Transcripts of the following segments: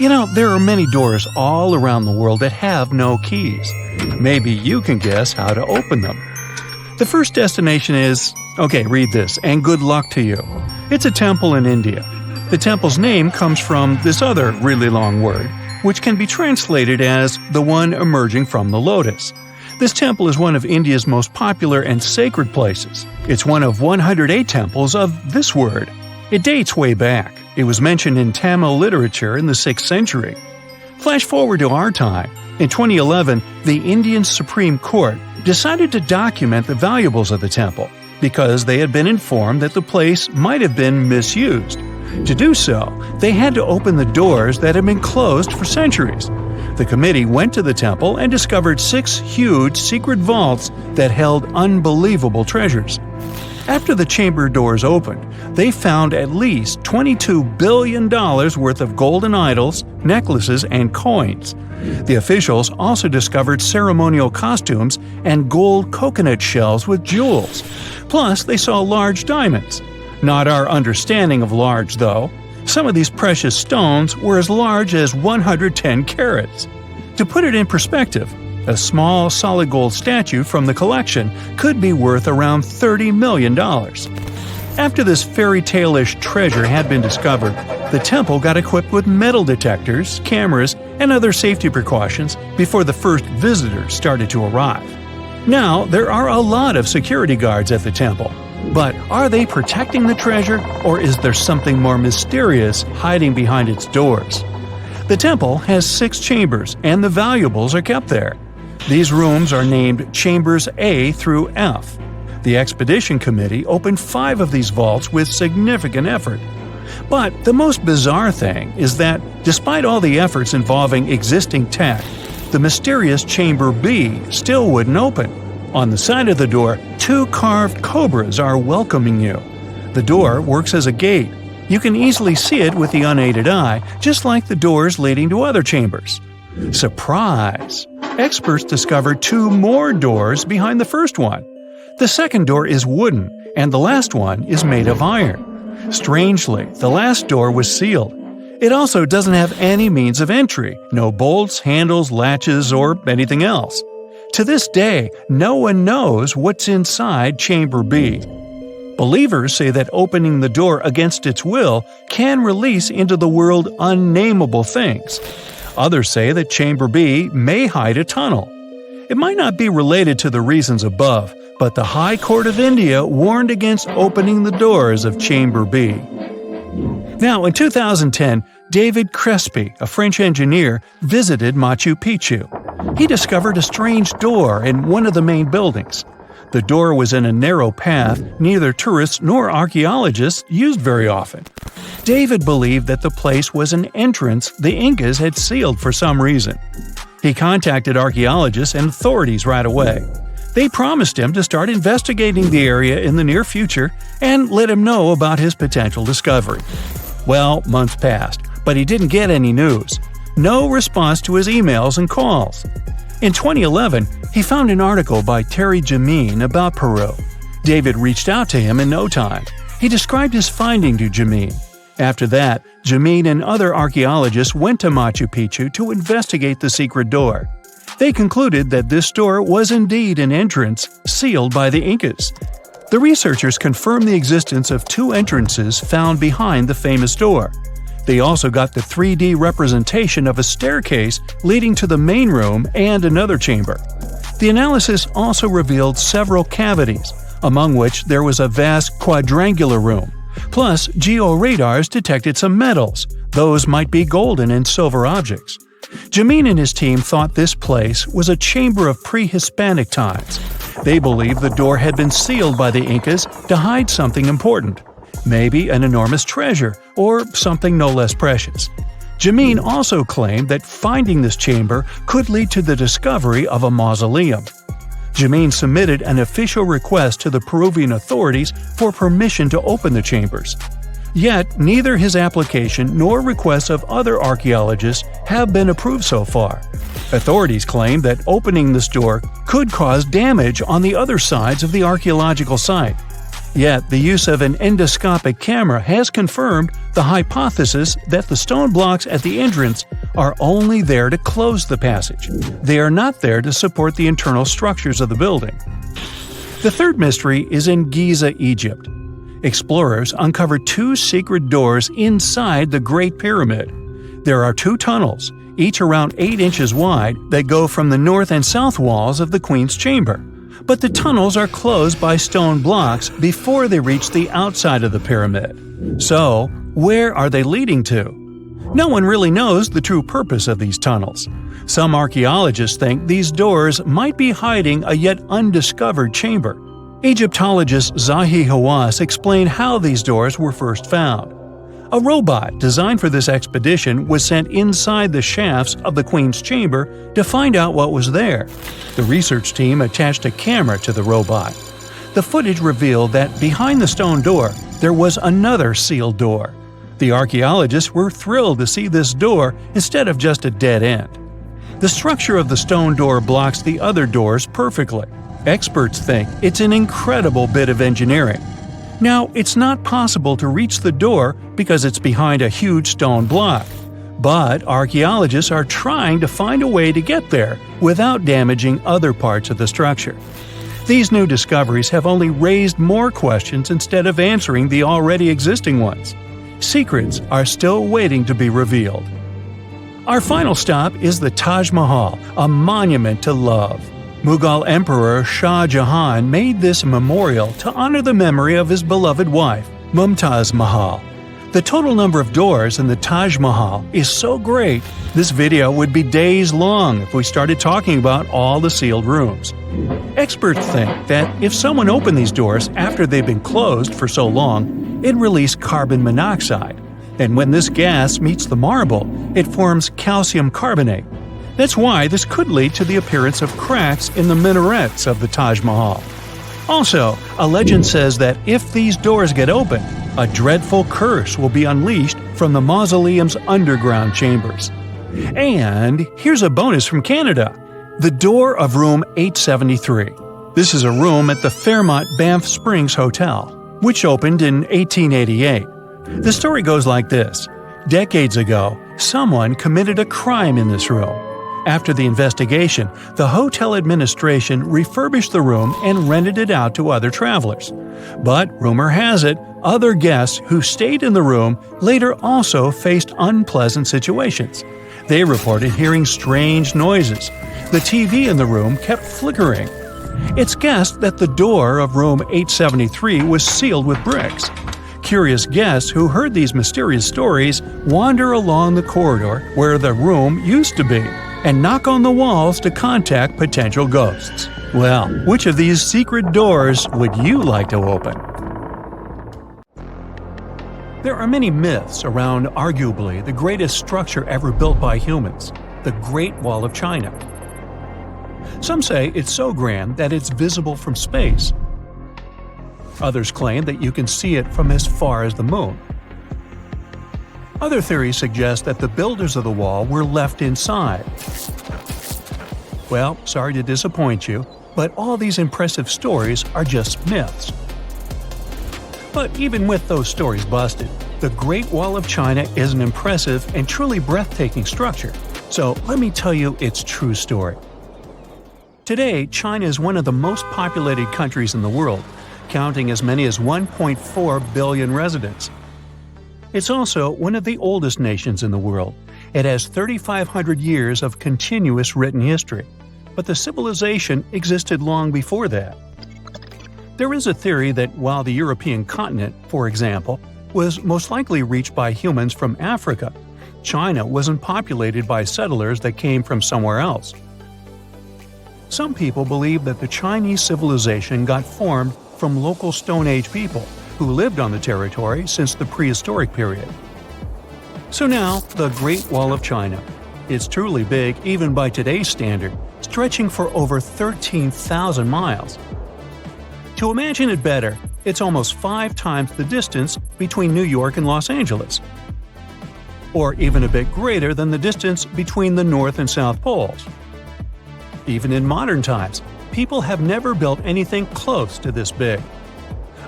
There are many doors all around the world that have no keys. Maybe you can guess how to open them. The first destination is… okay, read this, and good luck to you. It's a temple in India. The temple's name comes from this other really long word, which can be translated as the one emerging from the lotus. This temple is one of India's most popular and sacred places. It's one of 108 temples of this word. It dates way back. It was mentioned in Tamil literature in the 6th century. Flash forward to our time. In 2011, the Indian Supreme Court decided to document the valuables of the temple because they had been informed that the place might have been misused. To do so, they had to open the doors that had been closed for centuries. The committee went to the temple and discovered 6 huge secret vaults that held unbelievable treasures. After the chamber doors opened, they found at least $22 billion worth of golden idols, necklaces, and coins. The officials also discovered ceremonial costumes and gold coconut shells with jewels. Plus, they saw large diamonds. Not our understanding of large, though. Some of these precious stones were as large as 110 carats. To put it in perspective, a small solid gold statue from the collection could be worth around $30 million. After this fairy tale-ish treasure had been discovered, the temple got equipped with metal detectors, cameras, and other safety precautions before the first visitors started to arrive. Now, there are a lot of security guards at the temple. But are they protecting the treasure, or is there something more mysterious hiding behind its doors? The temple has 6 chambers, and the valuables are kept there. These rooms are named Chambers A through F. The expedition committee opened 5 of these vaults with significant effort. But the most bizarre thing is that, despite all the efforts involving existing tech, the mysterious Chamber B still wouldn't open. On the side of the door, 2 carved cobras are welcoming you. The door works as a gate. You can easily see it with the unaided eye, just like the doors leading to other chambers. Surprise! Experts discovered 2 more doors behind the first one. The second door is wooden, and the last one is made of iron. Strangely, the last door was sealed. It also doesn't have any means of entry, no bolts, handles, latches, or anything else. To this day, no one knows what's inside Chamber B. Believers say that opening the door against its will can release into the world unnameable things. Others say that Chamber B may hide a tunnel. It might not be related to the reasons above, but the High Court of India warned against opening the doors of Chamber B. Now, in 2010, David Crespi, a French engineer, visited Machu Picchu. He discovered a strange door in one of the main buildings. The door was in a narrow path neither tourists nor archaeologists used very often. David believed that the place was an entrance the Incas had sealed for some reason. He contacted archaeologists and authorities right away. They promised him to start investigating the area in the near future and let him know about his potential discovery. Well, months passed, but he didn't get any news. No response to his emails and calls. In 2011, he found an article by Terry Jameen about Peru. David reached out to him in no time. He described his finding to Jameen. After that, Jameen and other archaeologists went to Machu Picchu to investigate the secret door. They concluded that this door was indeed an entrance sealed by the Incas. The researchers confirmed the existence of 2 entrances found behind the famous door. They also got the 3D representation of a staircase leading to the main room and another chamber. The analysis also revealed several cavities, among which there was a vast quadrangular room. Plus, georadars detected some metals. Those might be golden and silver objects. Jameen and his team thought this place was a chamber of pre-Hispanic times. They believed the door had been sealed by the Incas to hide something important. Maybe an enormous treasure, or something no less precious. Jameen also claimed that finding this chamber could lead to the discovery of a mausoleum. Jameen submitted an official request to the Peruvian authorities for permission to open the chambers. Yet, neither his application nor requests of other archaeologists have been approved so far. Authorities claim that opening this door could cause damage on the other sides of the archaeological site. Yet the use of an endoscopic camera has confirmed the hypothesis that the stone blocks at the entrance are only there to close the passage. They are not there to support the internal structures of the building. The third mystery is in Giza, Egypt. Explorers uncovered two secret doors inside the Great Pyramid. There are two tunnels, each around 8 inches wide, that go from the north and south walls of the Queen's Chamber. But the tunnels are closed by stone blocks before they reach the outside of the pyramid. So, where are they leading to? No one really knows the true purpose of these tunnels. Some archaeologists think these doors might be hiding a yet undiscovered chamber. Egyptologist Zahi Hawass explained how these doors were first found. A robot designed for this expedition was sent inside the shafts of the Queen's Chamber to find out what was there. The research team attached a camera to the robot. The footage revealed that behind the stone door, there was another sealed door. The archaeologists were thrilled to see this door instead of just a dead end. The structure of the stone door blocks the other doors perfectly. Experts think it's an incredible bit of engineering. Now, it's not possible to reach the door because it's behind a huge stone block. But archaeologists are trying to find a way to get there without damaging other parts of the structure. These new discoveries have only raised more questions instead of answering the already existing ones. Secrets are still waiting to be revealed. Our final stop is the Taj Mahal, a monument to love. Mughal Emperor Shah Jahan made this memorial to honor the memory of his beloved wife, Mumtaz Mahal. The total number of doors in the Taj Mahal is so great, this video would be days long if we started talking about all the sealed rooms. Experts think that if someone opened these doors after they've been closed for so long, it released carbon monoxide. And when this gas meets the marble, it forms calcium carbonate. That's why this could lead to the appearance of cracks in the minarets of the Taj Mahal. Also, a legend says that if these doors get open, a dreadful curse will be unleashed from the mausoleum's underground chambers. And here's a bonus from Canada: the door of room 873. This is a room at the Fairmont Springs Hotel, which opened in 1888. The story goes like this. Decades ago, someone committed a crime in this room. After the investigation, the hotel administration refurbished the room and rented it out to other travelers. But rumor has it, other guests who stayed in the room later also faced unpleasant situations. They reported hearing strange noises. The TV in the room kept flickering. It's guessed that the door of room 873 was sealed with bricks. Curious guests who heard these mysterious stories wander along the corridor where the room used to be and knock on the walls to contact potential ghosts. Well, which of these secret doors would you like to open? There are many myths around arguably the greatest structure ever built by humans, the Great Wall of China. Some say it's so grand that it's visible from space. Others claim that you can see it from as far as the moon. Other theories suggest that the builders of the wall were left inside. Well, sorry to disappoint you, but all these impressive stories are just myths. But even with those stories busted, the Great Wall of China is an impressive and truly breathtaking structure. So let me tell you its true story. Today, China is one of the most populated countries in the world, counting as many as 1.4 billion residents. It's also one of the oldest nations in the world. It has 3,500 years of continuous written history, but the civilization existed long before that. There is a theory that while the European continent, for example, was most likely reached by humans from Africa, China wasn't populated by settlers that came from somewhere else. Some people believe that the Chinese civilization got formed from local Stone Age people who lived on the territory since the prehistoric period. So now, the Great Wall of China. It's truly big even by today's standard, stretching for over 13,000 miles. To imagine it better, it's almost 5 times the distance between New York and Los Angeles, or even a bit greater than the distance between the North and South Poles. Even in modern times, people have never built anything close to this big.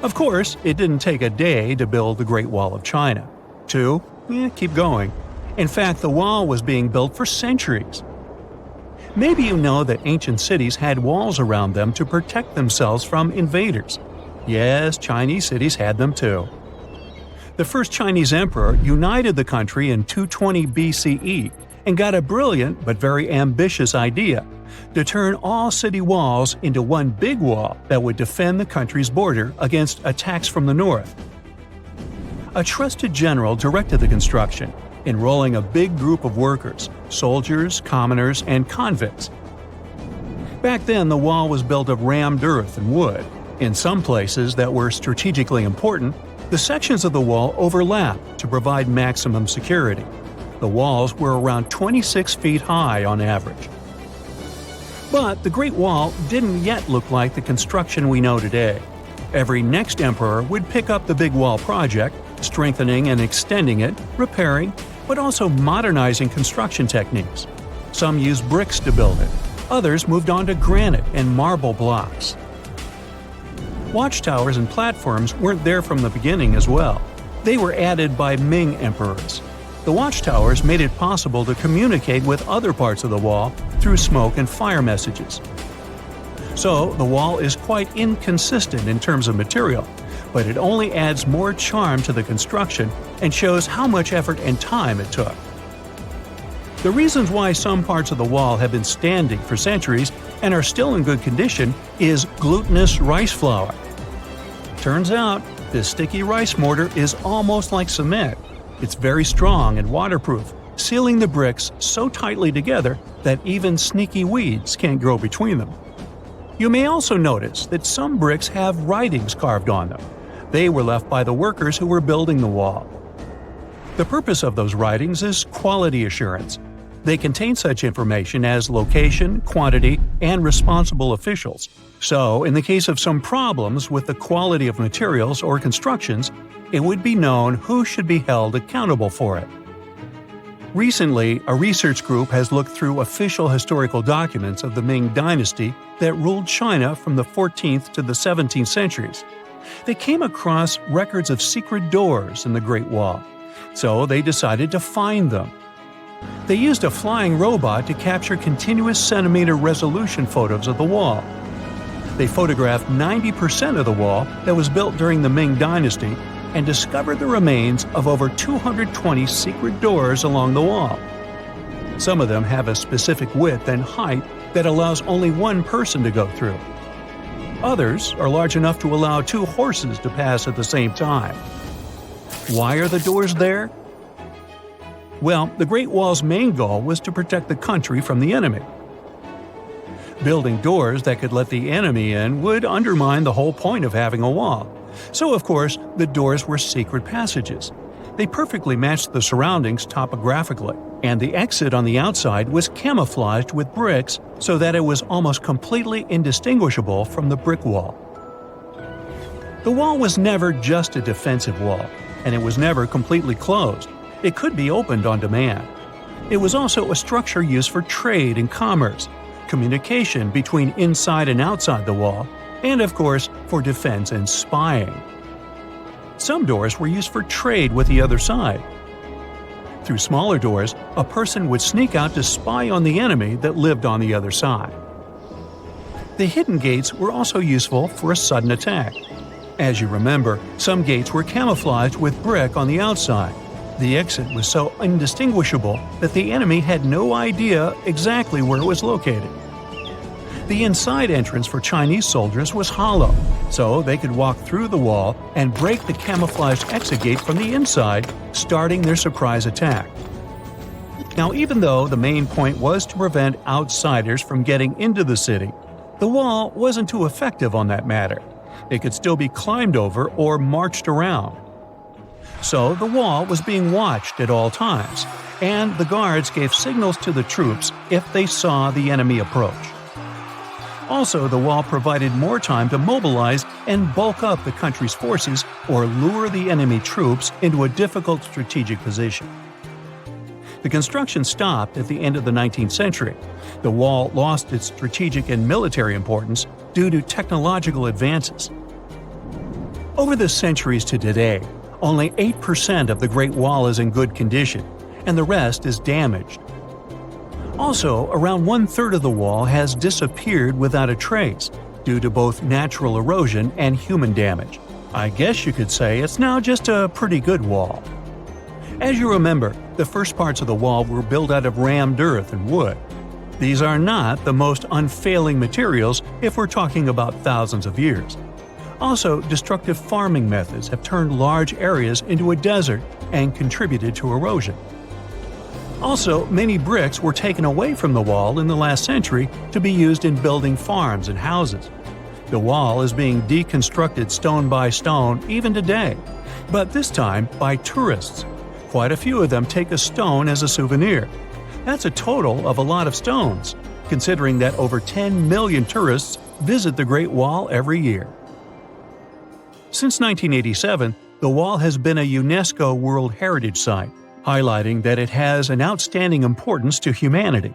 Of course, it didn't take a day to build the Great Wall of China. 2, keep going. In fact, the wall was being built for centuries. Maybe you know that ancient cities had walls around them to protect themselves from invaders. Yes, Chinese cities had them too. The first Chinese emperor united the country in 220 BCE and got a brilliant but very ambitious idea to turn all city walls into one big wall that would defend the country's border against attacks from the north. A trusted general directed the construction, enrolling a big group of workers, soldiers, commoners, and convicts. Back then, the wall was built of rammed earth and wood. In some places that were strategically important, the sections of the wall overlapped to provide maximum security. The walls were around 26 feet high on average. But the Great Wall didn't yet look like the construction we know today. Every next emperor would pick up the big wall project, strengthening and extending it, repairing, but also modernizing construction techniques. Some used bricks to build it. Others moved on to granite and marble blocks. Watchtowers and platforms weren't there from the beginning as well. They were added by Ming emperors. The watchtowers made it possible to communicate with other parts of the wall through smoke and fire messages. So, the wall is quite inconsistent in terms of material, but it only adds more charm to the construction and shows how much effort and time it took. The reasons why some parts of the wall have been standing for centuries and are still in good condition is glutinous rice flour. Turns out, this sticky rice mortar is almost like cement. It's very strong and waterproof, sealing the bricks so tightly together that even sneaky weeds can't grow between them. You may also notice that some bricks have writings carved on them. They were left by the workers who were building the wall. The purpose of those writings is quality assurance. They contain such information as location, quantity, and responsible officials. So, in the case of some problems with the quality of materials or constructions, it would be known who should be held accountable for it. Recently, a research group has looked through official historical documents of the Ming Dynasty that ruled China from the 14th to the 17th centuries. They came across records of secret doors in the Great Wall, so they decided to find them. They used a flying robot to capture continuous centimeter resolution photos of the wall. They photographed 90% of the wall that was built during the Ming Dynasty and discovered the remains of over 220 secret doors along the wall. Some of them have a specific width and height that allows only one person to go through. Others are large enough to allow 2 horses to pass at the same time. Why are the doors there? Well, the Great Wall's main goal was to protect the country from the enemy. Building doors that could let the enemy in would undermine the whole point of having a wall. So, of course, the doors were secret passages. They perfectly matched the surroundings topographically, and the exit on the outside was camouflaged with bricks so that it was almost completely indistinguishable from the brick wall. The wall was never just a defensive wall, and it was never completely closed. It could be opened on demand. It was also a structure used for trade and commerce, communication between inside and outside the wall, and of course, for defense and spying. Some doors were used for trade with the other side. Through smaller doors, a person would sneak out to spy on the enemy that lived on the other side. The hidden gates were also useful for a sudden attack. As you remember, some gates were camouflaged with brick on the outside. The exit was so indistinguishable that the enemy had no idea exactly where it was located. The inside entrance for Chinese soldiers was hollow, so they could walk through the wall and break the camouflaged exit gate from the inside, starting their surprise attack. Now, even though the main point was to prevent outsiders from getting into the city, the wall wasn't too effective on that matter. It could still be climbed over or marched around. So the wall was being watched at all times, and the guards gave signals to the troops if they saw the enemy approach. Also, the wall provided more time to mobilize and bulk up the country's forces or lure the enemy troops into a difficult strategic position. The construction stopped at the end of the 19th century. The wall lost its strategic and military importance due to technological advances. Over the centuries to today, only 8% of the Great Wall is in good condition, and the rest is damaged. Also, around 1/3 of the wall has disappeared without a trace, due to both natural erosion and human damage. I guess you could say it's now just a pretty good wall. As you remember, the first parts of the wall were built out of rammed earth and wood. These are not the most unfailing materials if we're talking about thousands of years. Also, destructive farming methods have turned large areas into a desert and contributed to erosion. Also, many bricks were taken away from the wall in the last century to be used in building farms and houses. The wall is being deconstructed stone by stone even today, but this time by tourists. Quite a few of them take a stone as a souvenir. That's a total of a lot of stones, considering that over 10 million tourists visit the Great Wall every year. Since 1987, the wall has been a UNESCO World Heritage Site, highlighting that it has an outstanding importance to humanity.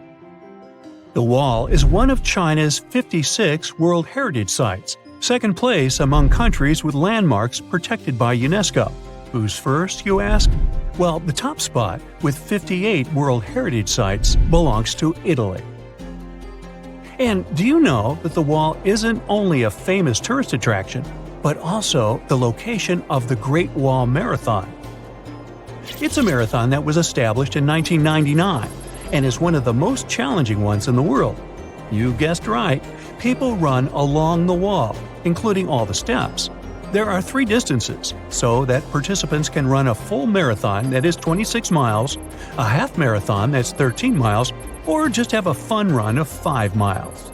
The wall is one of China's 56 World Heritage Sites, second place among countries with landmarks protected by UNESCO. Who's first, you ask? Well, the top spot, with 58 World Heritage Sites, belongs to Italy. And do you know that the wall isn't only a famous tourist attraction, but also the location of the Great Wall Marathon? It's a marathon that was established in 1999 and is one of the most challenging ones in the world. You guessed right, people run along the wall, including all the steps. There are 3 distances, so that participants can run a full marathon that is 26 miles, a half marathon that's 13 miles, or just have a fun run of 5 miles.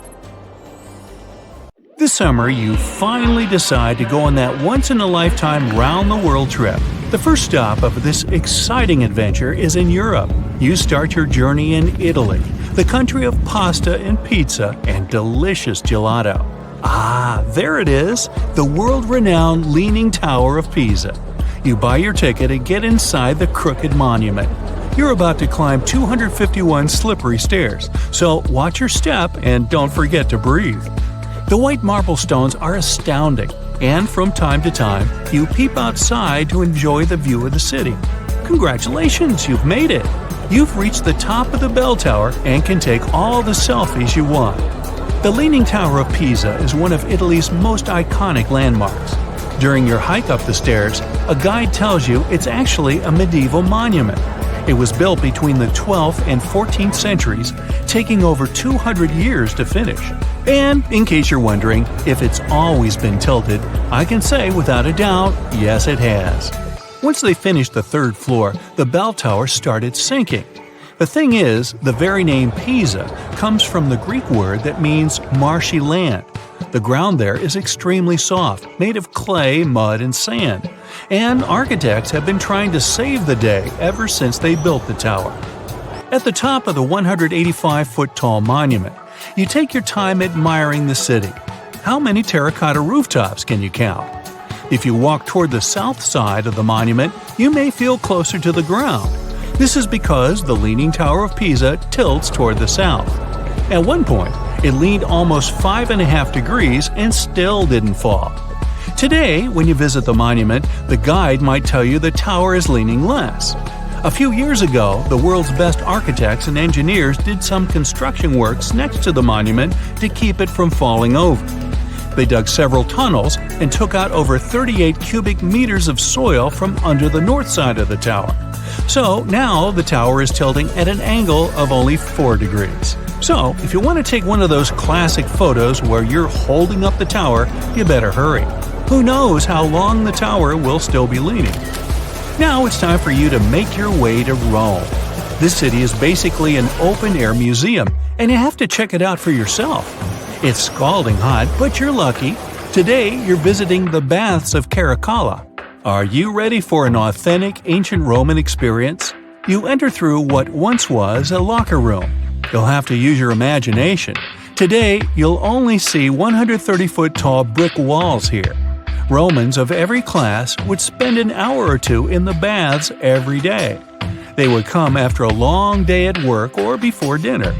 This summer, you finally decide to go on that once-in-a-lifetime round-the-world trip. The first stop of this exciting adventure is in Europe. You start your journey in Italy, the country of pasta and pizza and delicious gelato. Ah, there it is, the world-renowned Leaning Tower of Pisa. You buy your ticket and get inside the crooked monument. You're about to climb 251 slippery stairs, so watch your step and don't forget to breathe. The white marble stones are astounding, and from time to time, you peep outside to enjoy the view of the city. Congratulations, you've made it! You've reached the top of the bell tower and can take all the selfies you want. The Leaning Tower of Pisa is one of Italy's most iconic landmarks. During your hike up the stairs, a guide tells you it's actually a medieval monument. It was built between the 12th and 14th centuries, taking over 200 years to finish. And in case you're wondering if it's always been tilted, I can say without a doubt, yes it has. Once they finished the 3rd floor, the bell tower started sinking. The thing is, the very name Pisa comes from the Greek word that means marshy land. The ground there is extremely soft, made of clay, mud, and sand. And architects have been trying to save the day ever since they built the tower. At the top of the 185-foot-tall monument, you take your time admiring the city. How many terracotta rooftops can you count? If you walk toward the south side of the monument, you may feel closer to the ground. This is because the Leaning Tower of Pisa tilts toward the south. At one point, it leaned almost 5.5 degrees and still didn't fall. Today, when you visit the monument, the guide might tell you the tower is leaning less. A few years ago, the world's best architects and engineers did some construction works next to the monument to keep it from falling over. They dug several tunnels and took out over 38 cubic meters of soil from under the north side of the tower. So now the tower is tilting at an angle of only 4 degrees. So if you want to take one of those classic photos where you're holding up the tower, you better hurry. Who knows how long the tower will still be leaning? Now it's time for you to make your way to Rome. This city is basically an open-air museum, and you have to check it out for yourself. It's scalding hot, but you're lucky. Today, you're visiting the baths of Caracalla. Are you ready for an authentic ancient Roman experience? You enter through what once was a locker room. You'll have to use your imagination. Today, you'll only see 130-foot-tall brick walls here. Romans of every class would spend an hour or two in the baths every day. They would come after a long day at work or before dinner.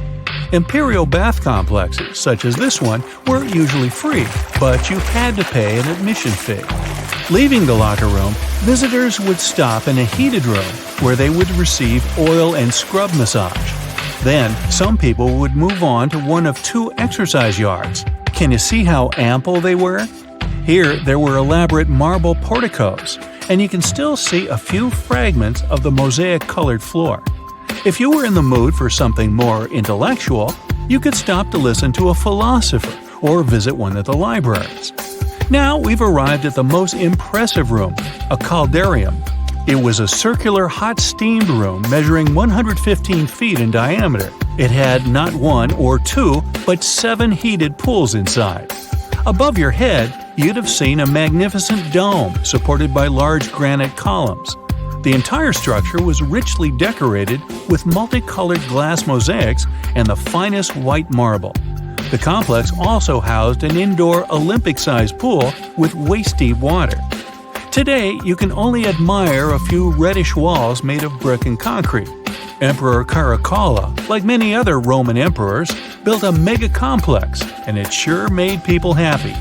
Imperial bath complexes, such as this one, were usually free, but you had to pay an admission fee. Leaving the locker room, visitors would stop in a heated room where they would receive oil and scrub massage. Then, some people would move on to one of 2 exercise yards. Can you see how ample they were? Here, there were elaborate marble porticos, and you can still see a few fragments of the mosaic-colored floor. If you were in the mood for something more intellectual, you could stop to listen to a philosopher or visit one of the libraries. Now we've arrived at the most impressive room, a caldarium. It was a circular hot-steamed room measuring 115 feet in diameter. It had not 1 or 2, but 7 heated pools inside. Above your head, you'd have seen a magnificent dome supported by large granite columns. The entire structure was richly decorated with multicolored glass mosaics and the finest white marble. The complex also housed an indoor Olympic-sized pool with waist-deep water. Today, you can only admire a few reddish walls made of brick and concrete. Emperor Caracalla, like many other Roman emperors, built a mega-complex, and it sure made people happy.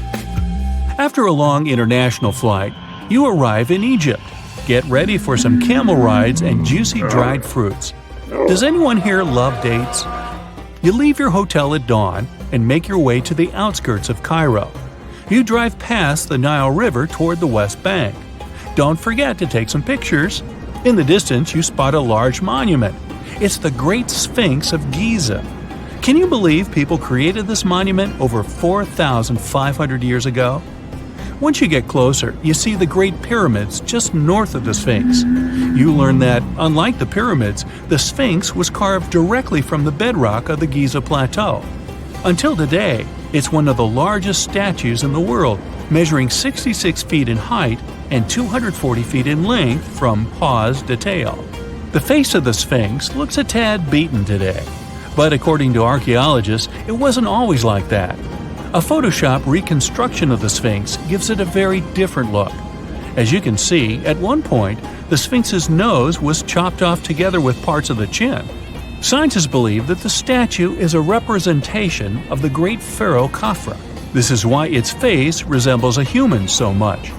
After a long international flight, you arrive in Egypt. Get ready for some camel rides and juicy dried fruits. Does anyone here love dates? You leave your hotel at dawn and make your way to the outskirts of Cairo. You drive past the Nile River toward the West Bank. Don't forget to take some pictures. In the distance, you spot a large monument. It's the Great Sphinx of Giza. Can you believe people created this monument over 4,500 years ago? Once you get closer, you see the Great Pyramids just north of the Sphinx. You learn that, unlike the pyramids, the Sphinx was carved directly from the bedrock of the Giza Plateau. Until today, it's one of the largest statues in the world, measuring 66 feet in height and 240 feet in length from pause to tail. The face of the Sphinx looks a tad beaten today, but according to archaeologists, it wasn't always like that. A Photoshop reconstruction of the Sphinx gives it a very different look. As you can see, at one point, the Sphinx's nose was chopped off together with parts of the chin. Scientists believe that the statue is a representation of the great pharaoh Khafra. This is why its face resembles a human so much.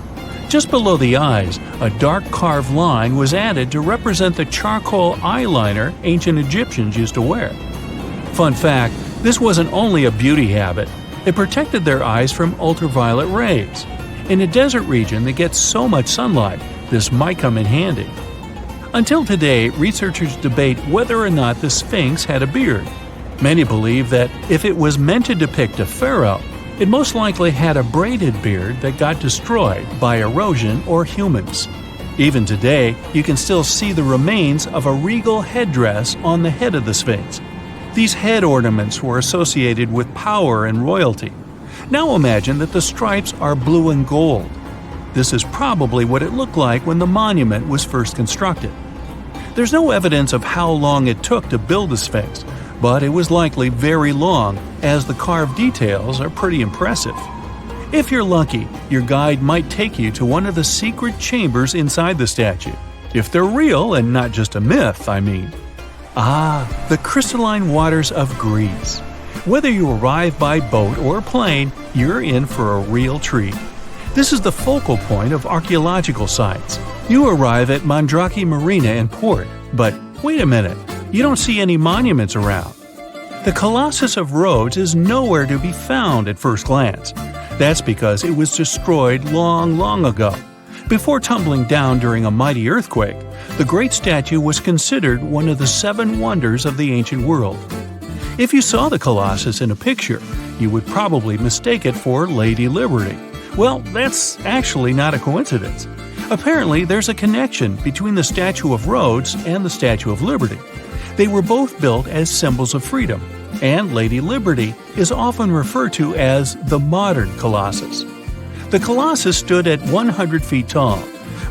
Just below the eyes, a dark carved line was added to represent the charcoal eyeliner ancient Egyptians used to wear. Fun fact, this wasn't only a beauty habit. It protected their eyes from ultraviolet rays. In a desert region that gets so much sunlight, this might come in handy. Until today, researchers debate whether or not the Sphinx had a beard. Many believe that if it was meant to depict a pharaoh, it most likely had a braided beard that got destroyed by erosion or humans. Even today, you can still see the remains of a regal headdress on the head of the Sphinx. These head ornaments were associated with power and royalty. Now imagine that the stripes are blue and gold. This is probably what it looked like when the monument was first constructed. There's no evidence of how long it took to build the Sphinx, but it was likely very long, as the carved details are pretty impressive. If you're lucky, your guide might take you to one of the secret chambers inside the statue. If they're real and not just a myth, I mean. The crystalline waters of Greece. Whether you arrive by boat or plane, you're in for a real treat. This is the focal point of archaeological sites. You arrive at Mandrake Marina and Port, but wait a minute, you don't see any monuments around. The Colossus of Rhodes is nowhere to be found at first glance. That's because it was destroyed long ago. Before tumbling down during a mighty earthquake, the great statue was considered one of the 7 wonders of the ancient world. If you saw the Colossus in a picture, you would probably mistake it for Lady Liberty. Well, that's actually not a coincidence. Apparently, there's a connection between the Statue of Rhodes and the Statue of Liberty. They were both built as symbols of freedom, and Lady Liberty is often referred to as the modern Colossus. The Colossus stood at 100 feet tall,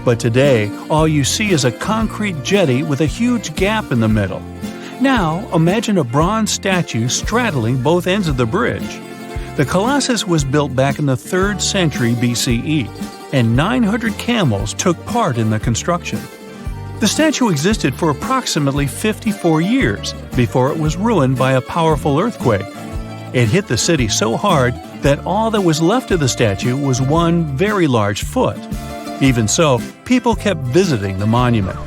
but today all you see is a concrete jetty with a huge gap in the middle. Now imagine a bronze statue straddling both ends of the bridge. The Colossus was built back in the 3rd century BCE, and 900 camels took part in the construction. The statue existed for approximately 54 years before it was ruined by a powerful earthquake. It hit the city so hard that all that was left of the statue was one very large foot. Even so, people kept visiting the monument.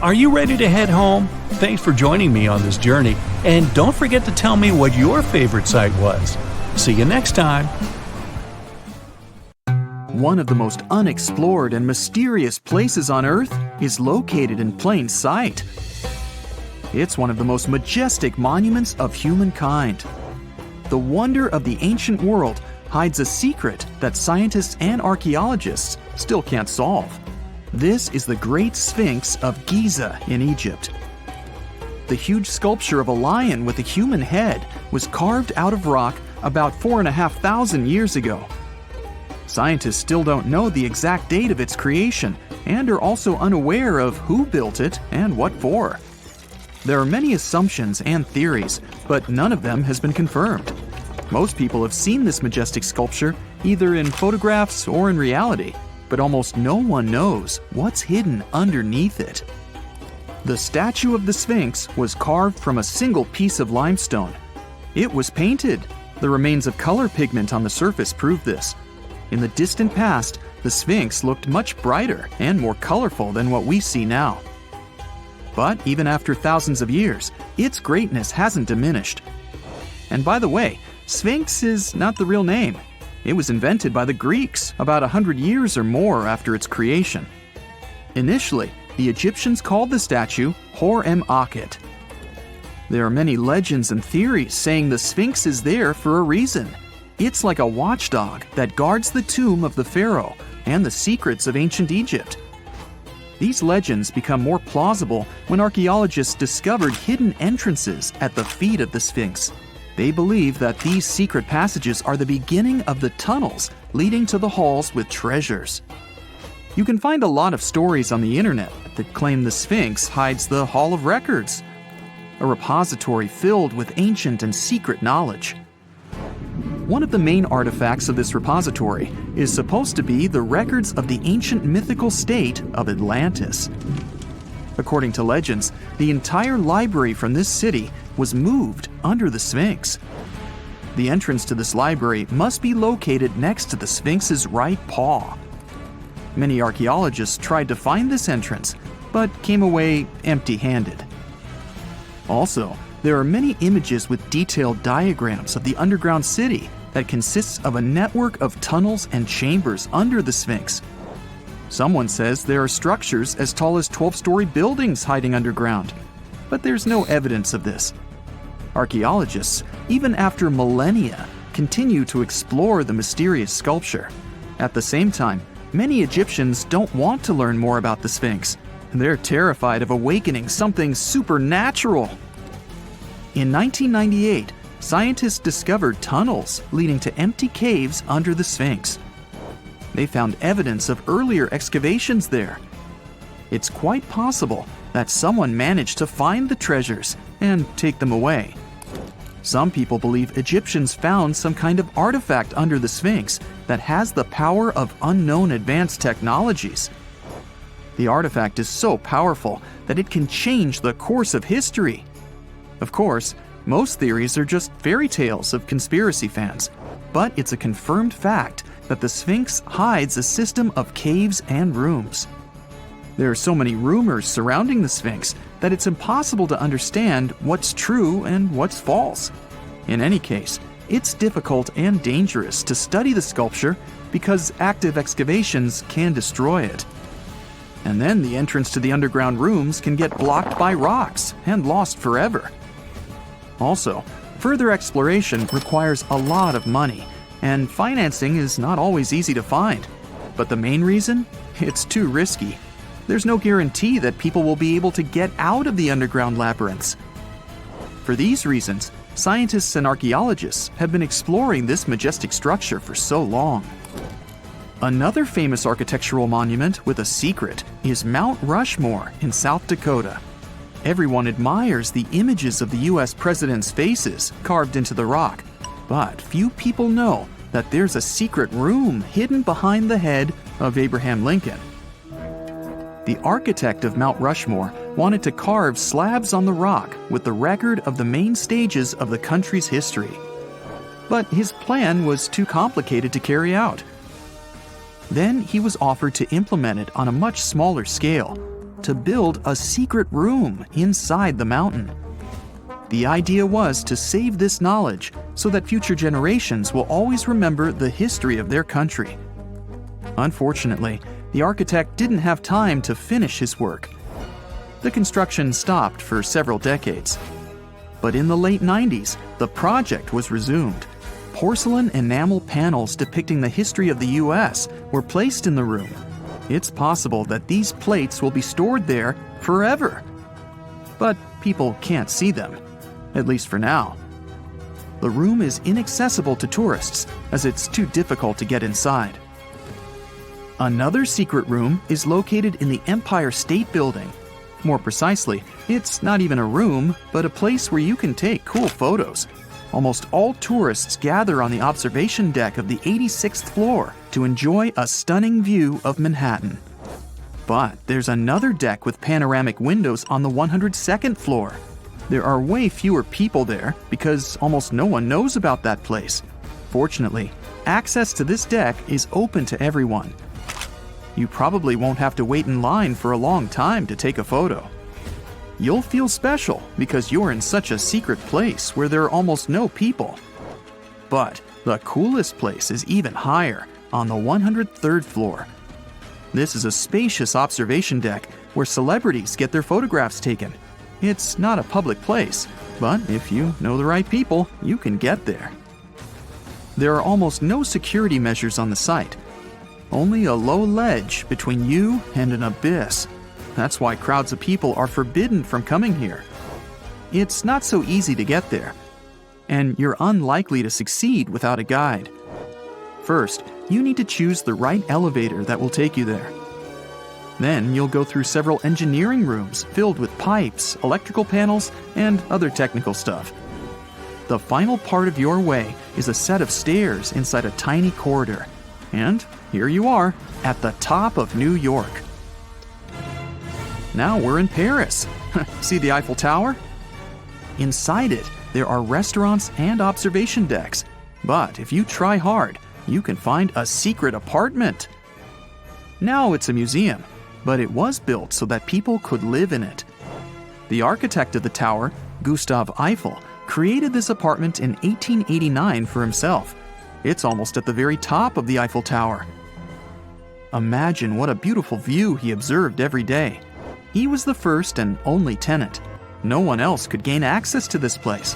Are you ready to head home? Thanks for joining me on this journey, and don't forget to tell me what your favorite site was. See you next time! One of the most unexplored and mysterious places on Earth is located in plain sight. It's one of the most majestic monuments of humankind. The wonder of the ancient world hides a secret that scientists and archaeologists still can't solve. This is the Great Sphinx of Giza in Egypt. The huge sculpture of a lion with a human head was carved out of rock about 4,500 years ago. Scientists still don't know the exact date of its creation and are also unaware of who built it and what for. There are many assumptions and theories, but none of them has been confirmed. Most people have seen this majestic sculpture either in photographs or in reality, but almost no one knows what's hidden underneath it. The statue of the Sphinx was carved from a single piece of limestone. It was painted. The remains of color pigment on the surface prove this. In the distant past, the Sphinx looked much brighter and more colorful than what we see now. But even after thousands of years, its greatness hasn't diminished. And by the way, Sphinx is not the real name. It was invented by the Greeks about 100 years or more after its creation. Initially, the Egyptians called the statue Hor-em-Akhet. There are many legends and theories saying the Sphinx is there for a reason. It's like a watchdog that guards the tomb of the pharaoh and the secrets of ancient Egypt. These legends become more plausible when archaeologists discovered hidden entrances at the feet of the Sphinx. They believe that these secret passages are the beginning of the tunnels leading to the halls with treasures. You can find a lot of stories on the internet that claim the Sphinx hides the Hall of Records, a repository filled with ancient and secret knowledge. One of the main artifacts of this repository is supposed to be the records of the ancient mythical state of Atlantis. According to legends, the entire library from this city was moved under the Sphinx. The entrance to this library must be located next to the Sphinx's right paw. Many archaeologists tried to find this entrance, but came away empty-handed. Also, there are many images with detailed diagrams of the underground city that consists of a network of tunnels and chambers under the Sphinx. Someone says there are structures as tall as 12-story buildings hiding underground, but there's no evidence of this. Archaeologists, even after millennia, continue to explore the mysterious sculpture. At the same time, many Egyptians don't want to learn more about the Sphinx. They're terrified of awakening something supernatural. In 1998, scientists discovered tunnels leading to empty caves under the Sphinx. They found evidence of earlier excavations there. It's quite possible that someone managed to find the treasures and take them away. Some people believe Egyptians found some kind of artifact under the Sphinx that has the power of unknown advanced technologies. The artifact is so powerful that it can change the course of history. Of course, most theories are just fairy tales of conspiracy fans, but it's a confirmed fact that the Sphinx hides a system of caves and rooms. There are so many rumors surrounding the Sphinx that it's impossible to understand what's true and what's false. In any case, it's difficult and dangerous to study the sculpture because active excavations can destroy it. And then the entrance to the underground rooms can get blocked by rocks and lost forever. Also, further exploration requires a lot of money, and financing is not always easy to find. But the main reason? It's too risky. There's no guarantee that people will be able to get out of the underground labyrinths. For these reasons, scientists and archaeologists have been exploring this majestic structure for so long. Another famous architectural monument with a secret is Mount Rushmore in South Dakota. Everyone admires the images of the U.S. presidents' faces carved into the rock, but few people know that there's a secret room hidden behind the head of Abraham Lincoln. The architect of Mount Rushmore wanted to carve slabs on the rock with the record of the main stages of the country's history. But his plan was too complicated to carry out. Then he was offered to implement it on a much smaller scale, to build a secret room inside the mountain. The idea was to save this knowledge so that future generations will always remember the history of their country. Unfortunately, the architect didn't have time to finish his work. The construction stopped for several decades. But in the late 90s, the project was resumed. Porcelain enamel panels depicting the history of the U.S. were placed in the room. It's possible that these plates will be stored there forever. But people can't see them, at least for now. The room is inaccessible to tourists as it's too difficult to get inside. Another secret room is located in the Empire State Building. More precisely, it's not even a room, but a place where you can take cool photos. Almost all tourists gather on the observation deck of the 86th floor to enjoy a stunning view of Manhattan. But there's another deck with panoramic windows on the 102nd floor. There are way fewer people there because almost no one knows about that place. Fortunately, access to this deck is open to everyone. You probably won't have to wait in line for a long time to take a photo. You'll feel special because you're in such a secret place where there are almost no people. But the coolest place is even higher, on the 103rd floor. This is a spacious observation deck where celebrities get their photographs taken. It's not a public place, but if you know the right people, you can get there. There are almost no security measures on the site. Only a low ledge between you and an abyss. That's why crowds of people are forbidden from coming here. It's not so easy to get there, and you're unlikely to succeed without a guide. First, you need to choose the right elevator that will take you there. Then you'll go through several engineering rooms filled with pipes, electrical panels, and other technical stuff. The final part of your way is a set of stairs inside a tiny corridor. And here you are, at the top of New York. Now we're in Paris. See the Eiffel Tower? Inside it, there are restaurants and observation decks. But if you try hard, you can find a secret apartment. Now it's a museum, but it was built so that people could live in it. The architect of the tower, Gustav Eiffel, created this apartment in 1889 for himself. It's almost at the very top of the Eiffel Tower. Imagine what a beautiful view he observed every day. He was the first and only tenant. No one else could gain access to this place.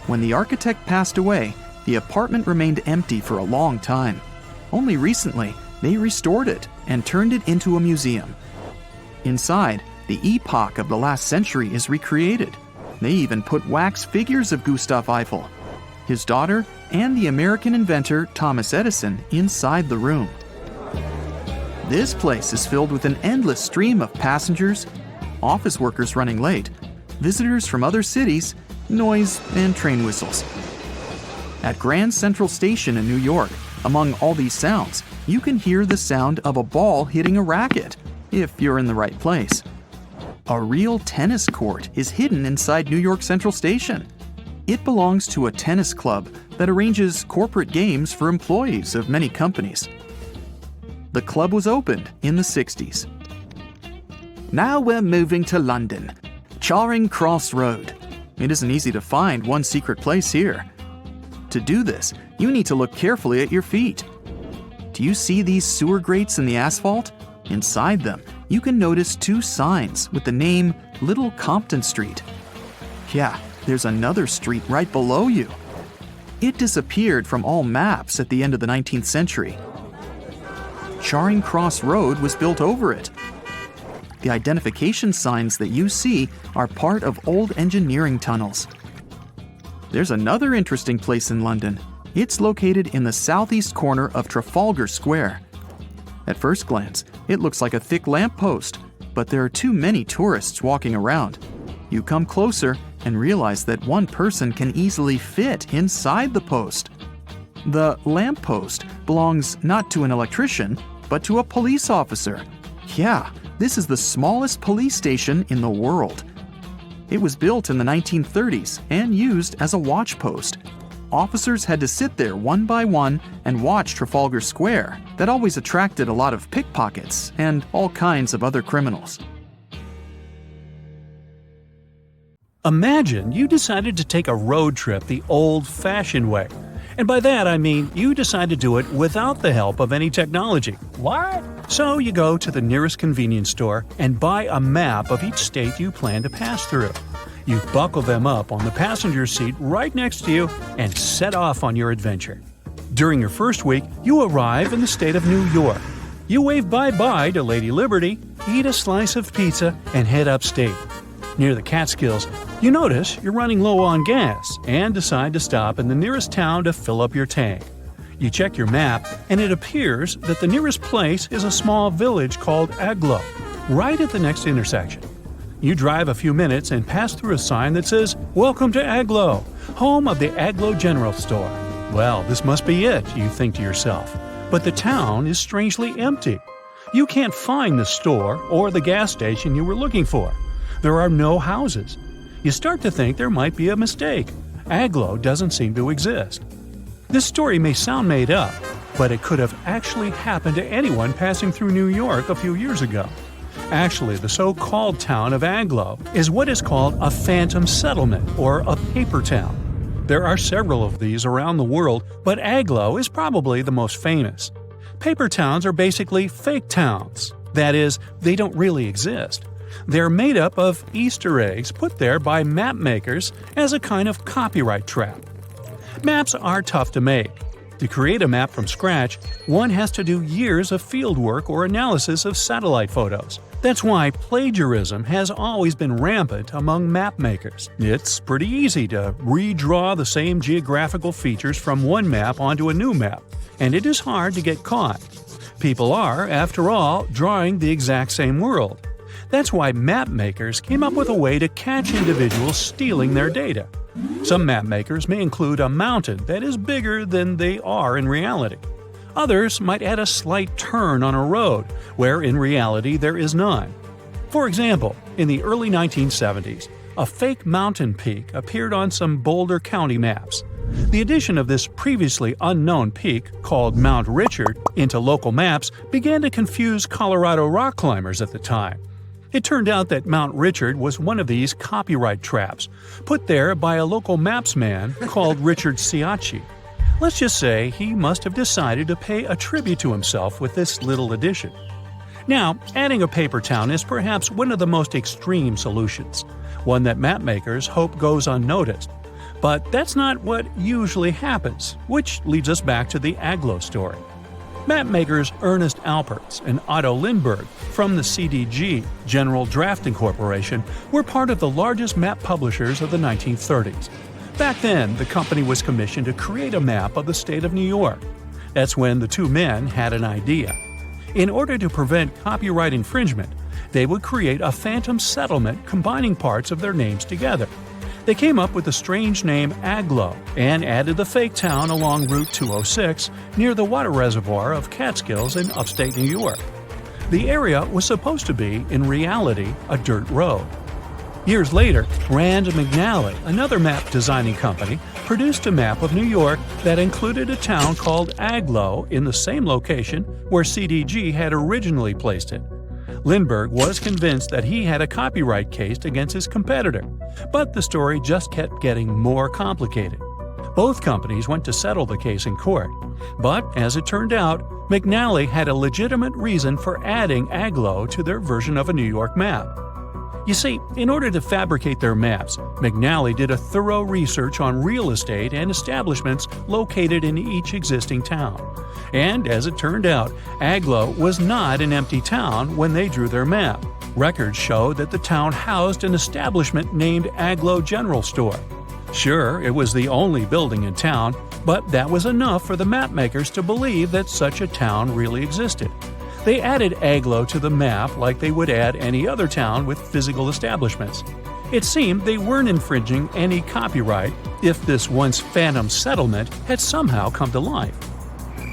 When the architect passed away, the apartment remained empty for a long time. Only recently, they restored it and turned it into a museum. Inside, the epoch of the last century is recreated. They even put wax figures of Gustav Eiffel, his daughter, and the American inventor Thomas Edison inside the room. This place is filled with an endless stream of passengers, office workers running late, visitors from other cities, noise, and train whistles. At Grand Central Station in New York, among all these sounds, you can hear the sound of a ball hitting a racket, if you're in the right place. A real tennis court is hidden inside New York Central Station. It belongs to a tennis club that arranges corporate games for employees of many companies. The club was opened in the 60s. Now we're moving to London, Charing Cross Road. It isn't easy to find one secret place here. To do this, you need to look carefully at your feet. Do you see these sewer grates in the asphalt? Inside them, you can notice two signs with the name Little Compton Street. Yeah, there's another street right below you. It disappeared from all maps at the end of the 19th century. Charing Cross Road was built over it. The identification signs that you see are part of old engineering tunnels. There's another interesting place in London. It's located in the southeast corner of Trafalgar Square. At first glance, it looks like a thick lamppost, but there are too many tourists walking around. You come closer and realize that one person can easily fit inside the post. The lamppost belongs not to an electrician, but to a police officer. Yeah, this is the smallest police station in the world. It was built in the 1930s and used as a watch post. Officers had to sit there one by one and watch Trafalgar Square. That always attracted a lot of pickpockets and all kinds of other criminals. Imagine you decided to take a road trip the old-fashioned way. And by that I mean you decide to do it without the help of any technology. What? So you go to the nearest convenience store and buy a map of each state you plan to pass through. You buckle them up on the passenger seat right next to you and set off on your adventure. During your first week, you arrive in the state of New York. You wave bye-bye to Lady Liberty, eat a slice of pizza, and head upstate. Near the Catskills, you notice you're running low on gas and decide to stop in the nearest town to fill up your tank. You check your map, and it appears that the nearest place is a small village called Agloe, right at the next intersection. You drive a few minutes and pass through a sign that says, "Welcome to Agloe, home of the Agloe General Store." Well, this must be it, you think to yourself. But the town is strangely empty. You can't find the store or the gas station you were looking for. There are no houses. You start to think there might be a mistake. Agloe doesn't seem to exist. This story may sound made up, but it could have actually happened to anyone passing through New York a few years ago. Actually, the so-called town of Agloe is what is called a phantom settlement or a paper town. There are several of these around the world, but Agloe is probably the most famous. Paper towns are basically fake towns. That is, they don't really exist. They're made up of Easter eggs put there by map makers as a kind of copyright trap. Maps are tough to make. To create a map from scratch, one has to do years of fieldwork or analysis of satellite photos. That's why plagiarism has always been rampant among map makers. It's pretty easy to redraw the same geographical features from one map onto a new map, and it is hard to get caught. People are, after all, drawing the exact same world. That's why map makers came up with a way to catch individuals stealing their data. Some map makers may include a mountain that is bigger than they are in reality. Others might add a slight turn on a road, where in reality there is none. For example, in the early 1970s, a fake mountain peak appeared on some Boulder County maps. The addition of this previously unknown peak, called Mount Richard, into local maps began to confuse Colorado rock climbers at the time. It turned out that Mount Richard was one of these copyright traps, put there by a local mapsman called Richard Ciacci. Let's just say he must have decided to pay a tribute to himself with this little addition. Now, adding a paper town is perhaps one of the most extreme solutions, one that mapmakers hope goes unnoticed. But that's not what usually happens, which leads us back to the Agloe story. Mapmakers Ernest Alpertz and Otto Lindbergh from the CDG, General Drafting Corporation, were part of the largest map publishers of the 1930s. Back then, the company was commissioned to create a map of the state of New York. That's when the two men had an idea. In order to prevent copyright infringement, they would create a phantom settlement combining parts of their names together. They came up with the strange name Agloe and added the fake town along Route 206 near the water reservoir of Catskills in upstate New York. The area was supposed to be, in reality, a dirt road. Years later, Rand McNally, another map designing company, produced a map of New York that included a town called Agloe in the same location where CDG had originally placed it. Lindbergh was convinced that he had a copyright case against his competitor, but the story just kept getting more complicated. Both companies went to settle the case in court, but as it turned out, McNally had a legitimate reason for adding Agloe to their version of a New York map. You see, in order to fabricate their maps, McNally did a thorough research on real estate and establishments located in each existing town. And as it turned out, Agloe was not an empty town when they drew their map. Records show that the town housed an establishment named Agloe General Store. Sure, it was the only building in town, but that was enough for the mapmakers to believe that such a town really existed. They added Agloe to the map like they would add any other town with physical establishments. It seemed they weren't infringing any copyright if this once phantom settlement had somehow come to life.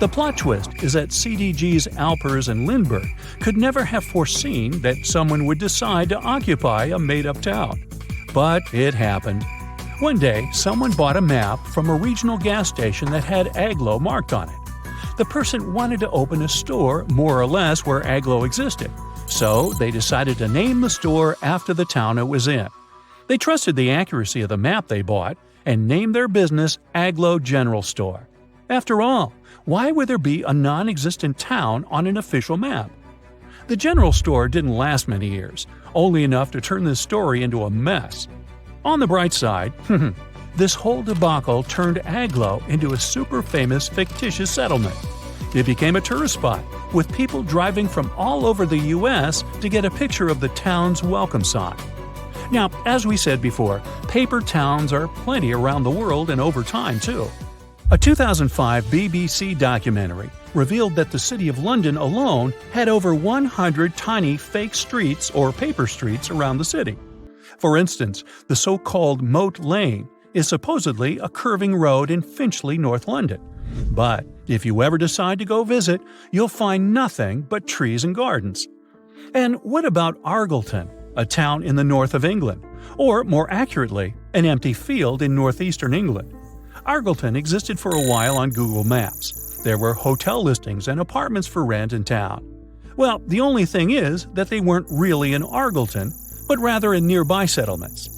The plot twist is that CDG's Alpers and Lindbergh could never have foreseen that someone would decide to occupy a made-up town. But it happened. One day, someone bought a map from a regional gas station that had Agloe marked on it. The person wanted to open a store more or less where Agloe existed, so they decided to name the store after the town it was in. They trusted the accuracy of the map they bought and named their business Agloe General Store. After all, why would there be a non-existent town on an official map? The general store didn't last many years, only enough to turn this story into a mess. On the bright side, this whole debacle turned Agloe into a super famous fictitious settlement. It became a tourist spot, with people driving from all over the U.S. to get a picture of the town's welcome sign. Now, as we said before, paper towns are plenty around the world and over time, too. A 2005 BBC documentary revealed that the City of London alone had over 100 tiny fake streets or paper streets around the city. For instance, the so-called Moat Lane is supposedly a curving road in Finchley, North London. But if you ever decide to go visit, you'll find nothing but trees and gardens. And what about Argleton, a town in the north of England? Or, more accurately, an empty field in northeastern England? Argleton existed for a while on Google Maps. There were hotel listings and apartments for rent in town. Well, the only thing is that they weren't really in Argleton, but rather in nearby settlements.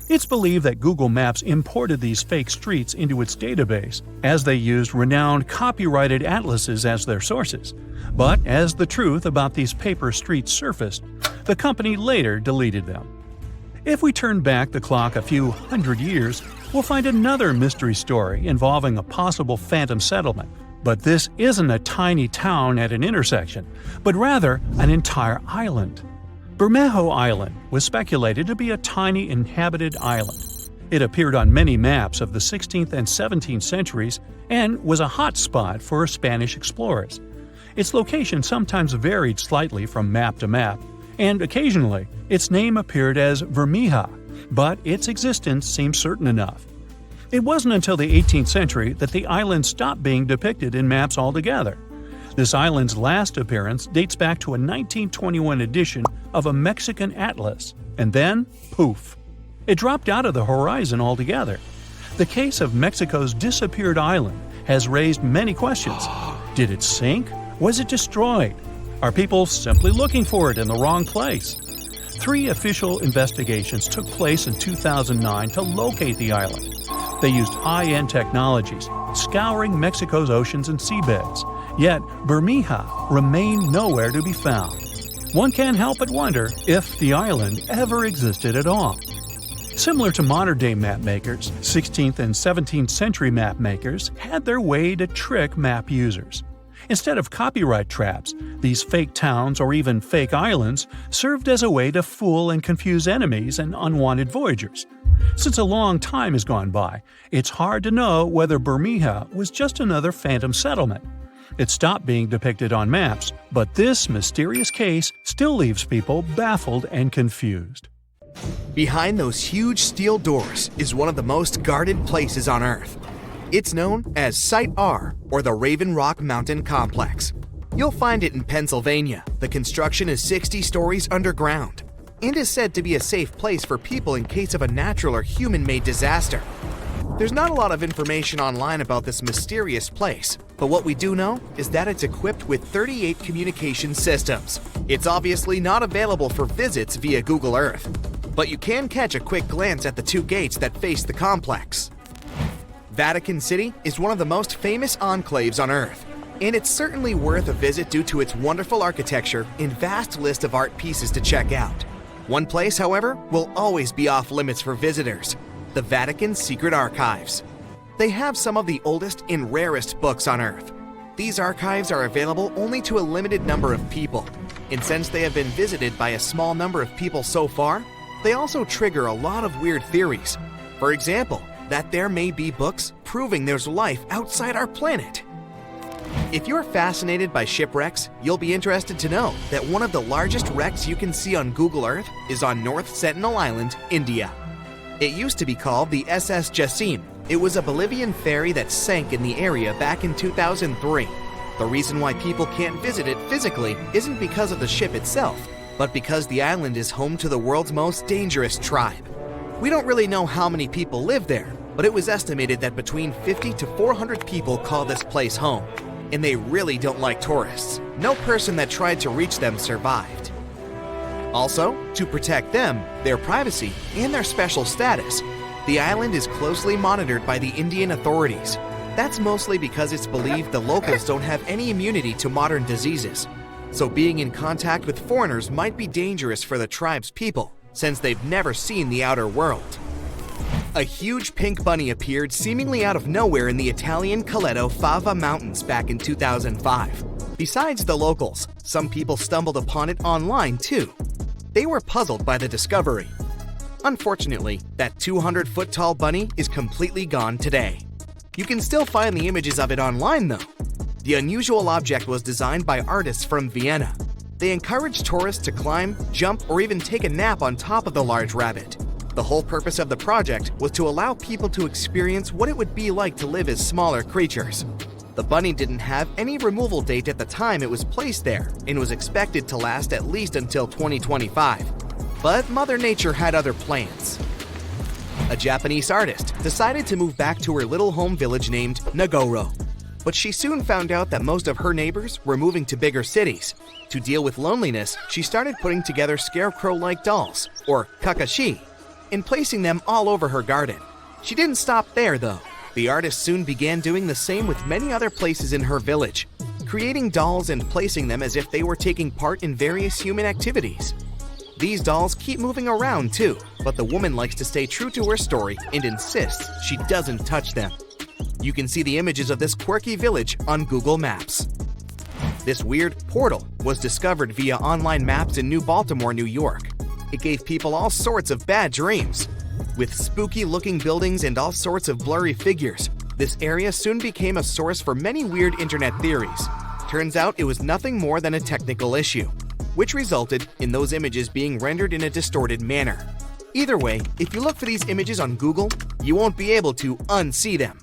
It's believed that Google Maps imported these fake streets into its database, as they used renowned copyrighted atlases as their sources. But as the truth about these paper streets surfaced, the company later deleted them. If we turn back the clock a few hundred years, we'll find another mystery story involving a possible phantom settlement. But this isn't a tiny town at an intersection, but rather an entire island. Bermejo Island was speculated to be a tiny inhabited island. It appeared on many maps of the 16th and 17th centuries and was a hot spot for Spanish explorers. Its location sometimes varied slightly from map to map, and occasionally its name appeared as Vermija, but its existence seems certain enough. It wasn't until the 18th century that the island stopped being depicted in maps altogether. This island's last appearance dates back to a 1921 edition of a Mexican atlas, and then, poof, it dropped out of the horizon altogether. The case of Mexico's disappeared island has raised many questions. Did it sink? Was it destroyed? Are people simply looking for it in the wrong place? 3 official investigations took place in 2009 to locate the island. They used high-end technologies, scouring Mexico's oceans and seabeds. Yet, Bermeja remained nowhere to be found. One can't help but wonder if the island ever existed at all. Similar to modern-day map makers, 16th and 17th century map makers had their way to trick map users. Instead of copyright traps, these fake towns or even fake islands served as a way to fool and confuse enemies and unwanted voyagers. Since a long time has gone by, it's hard to know whether Bermeja was just another phantom settlement. It stopped being depicted on maps, but this mysterious case still leaves people baffled and confused. Behind those huge steel doors is one of the most guarded places on Earth. It's known as Site R, or the Raven Rock Mountain Complex. You'll find it in Pennsylvania. The construction is 60 stories underground and is said to be a safe place for people in case of a natural or human-made disaster. There's not a lot of information online about this mysterious place, but what we do know is that it's equipped with 38 communication systems. It's obviously not available for visits via Google Earth, but you can catch a quick glance at the 2 gates that face the complex. Vatican City is one of the most famous enclaves on Earth, and it's certainly worth a visit due to its wonderful architecture and vast list of art pieces to check out. One place, however, will always be off limits for visitors: the Vatican's secret archives. They have some of the oldest and rarest books on Earth. These archives are available only to a limited number of people, and since they have been visited by a small number of people so far, they also trigger a lot of weird theories. For example, that there may be books proving there's life outside our planet. If you're fascinated by shipwrecks, you'll be interested to know that one of the largest wrecks you can see on Google Earth is on North Sentinel Island, India. It used to be called the SS Jassim. It was a Bolivian ferry that sank in the area back in 2003. The reason why people can't visit it physically isn't because of the ship itself, but because the island is home to the world's most dangerous tribe. We don't really know how many people live there, but it was estimated that between 50 to 400 people call this place home. And they really don't like tourists. No person that tried to reach them survived. Also, to protect them, their privacy, and their special status, the island is closely monitored by the Indian authorities. That's mostly because it's believed the locals don't have any immunity to modern diseases. So being in contact with foreigners might be dangerous for the tribe's people, since they've never seen the outer world. A huge pink bunny appeared seemingly out of nowhere in the Italian Coleto Fava Mountains back in 2005. Besides the locals, some people stumbled upon it online too. They were puzzled by the discovery. Unfortunately, that 200-foot-tall bunny is completely gone today. You can still find the images of it online though. The unusual object was designed by artists from Vienna. They encouraged tourists to climb, jump, or even take a nap on top of the large rabbit. The whole purpose of the project was to allow people to experience what it would be like to live as smaller creatures. The bunny didn't have any removal date at the time it was placed there and was expected to last at least until 2025. But Mother Nature had other plans. A Japanese artist decided to move back to her little home village named Nagoro. But she soon found out that most of her neighbors were moving to bigger cities. To deal with loneliness, she started putting together scarecrow-like dolls, or kakashi, and placing them all over her garden. She didn't stop there though. The artist soon began doing the same with many other places in her village, creating dolls and placing them as if they were taking part in various human activities. These dolls keep moving around too, but the woman likes to stay true to her story and insists she doesn't touch them. You can see the images of this quirky village on Google Maps. This weird portal was discovered via online maps in New Baltimore, New York. It gave people all sorts of bad dreams. With spooky-looking buildings and all sorts of blurry figures, this area soon became a source for many weird internet theories. Turns out it was nothing more than a technical issue, which resulted in those images being rendered in a distorted manner. Either way, if you look for these images on Google, you won't be able to unsee them.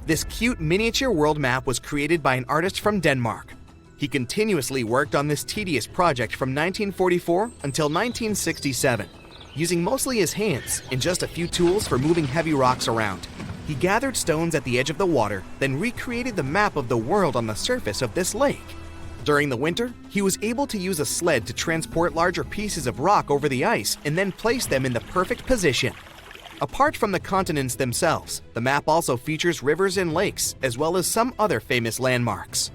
This cute miniature world map was created by an artist from Denmark. He continuously worked on this tedious project from 1944 until 1967, using mostly his hands and just a few tools for moving heavy rocks around. He gathered stones at the edge of the water, then recreated the map of the world on the surface of this lake. During the winter, he was able to use a sled to transport larger pieces of rock over the ice and then place them in the perfect position. Apart from the continents themselves, the map also features rivers and lakes, as well as some other famous landmarks.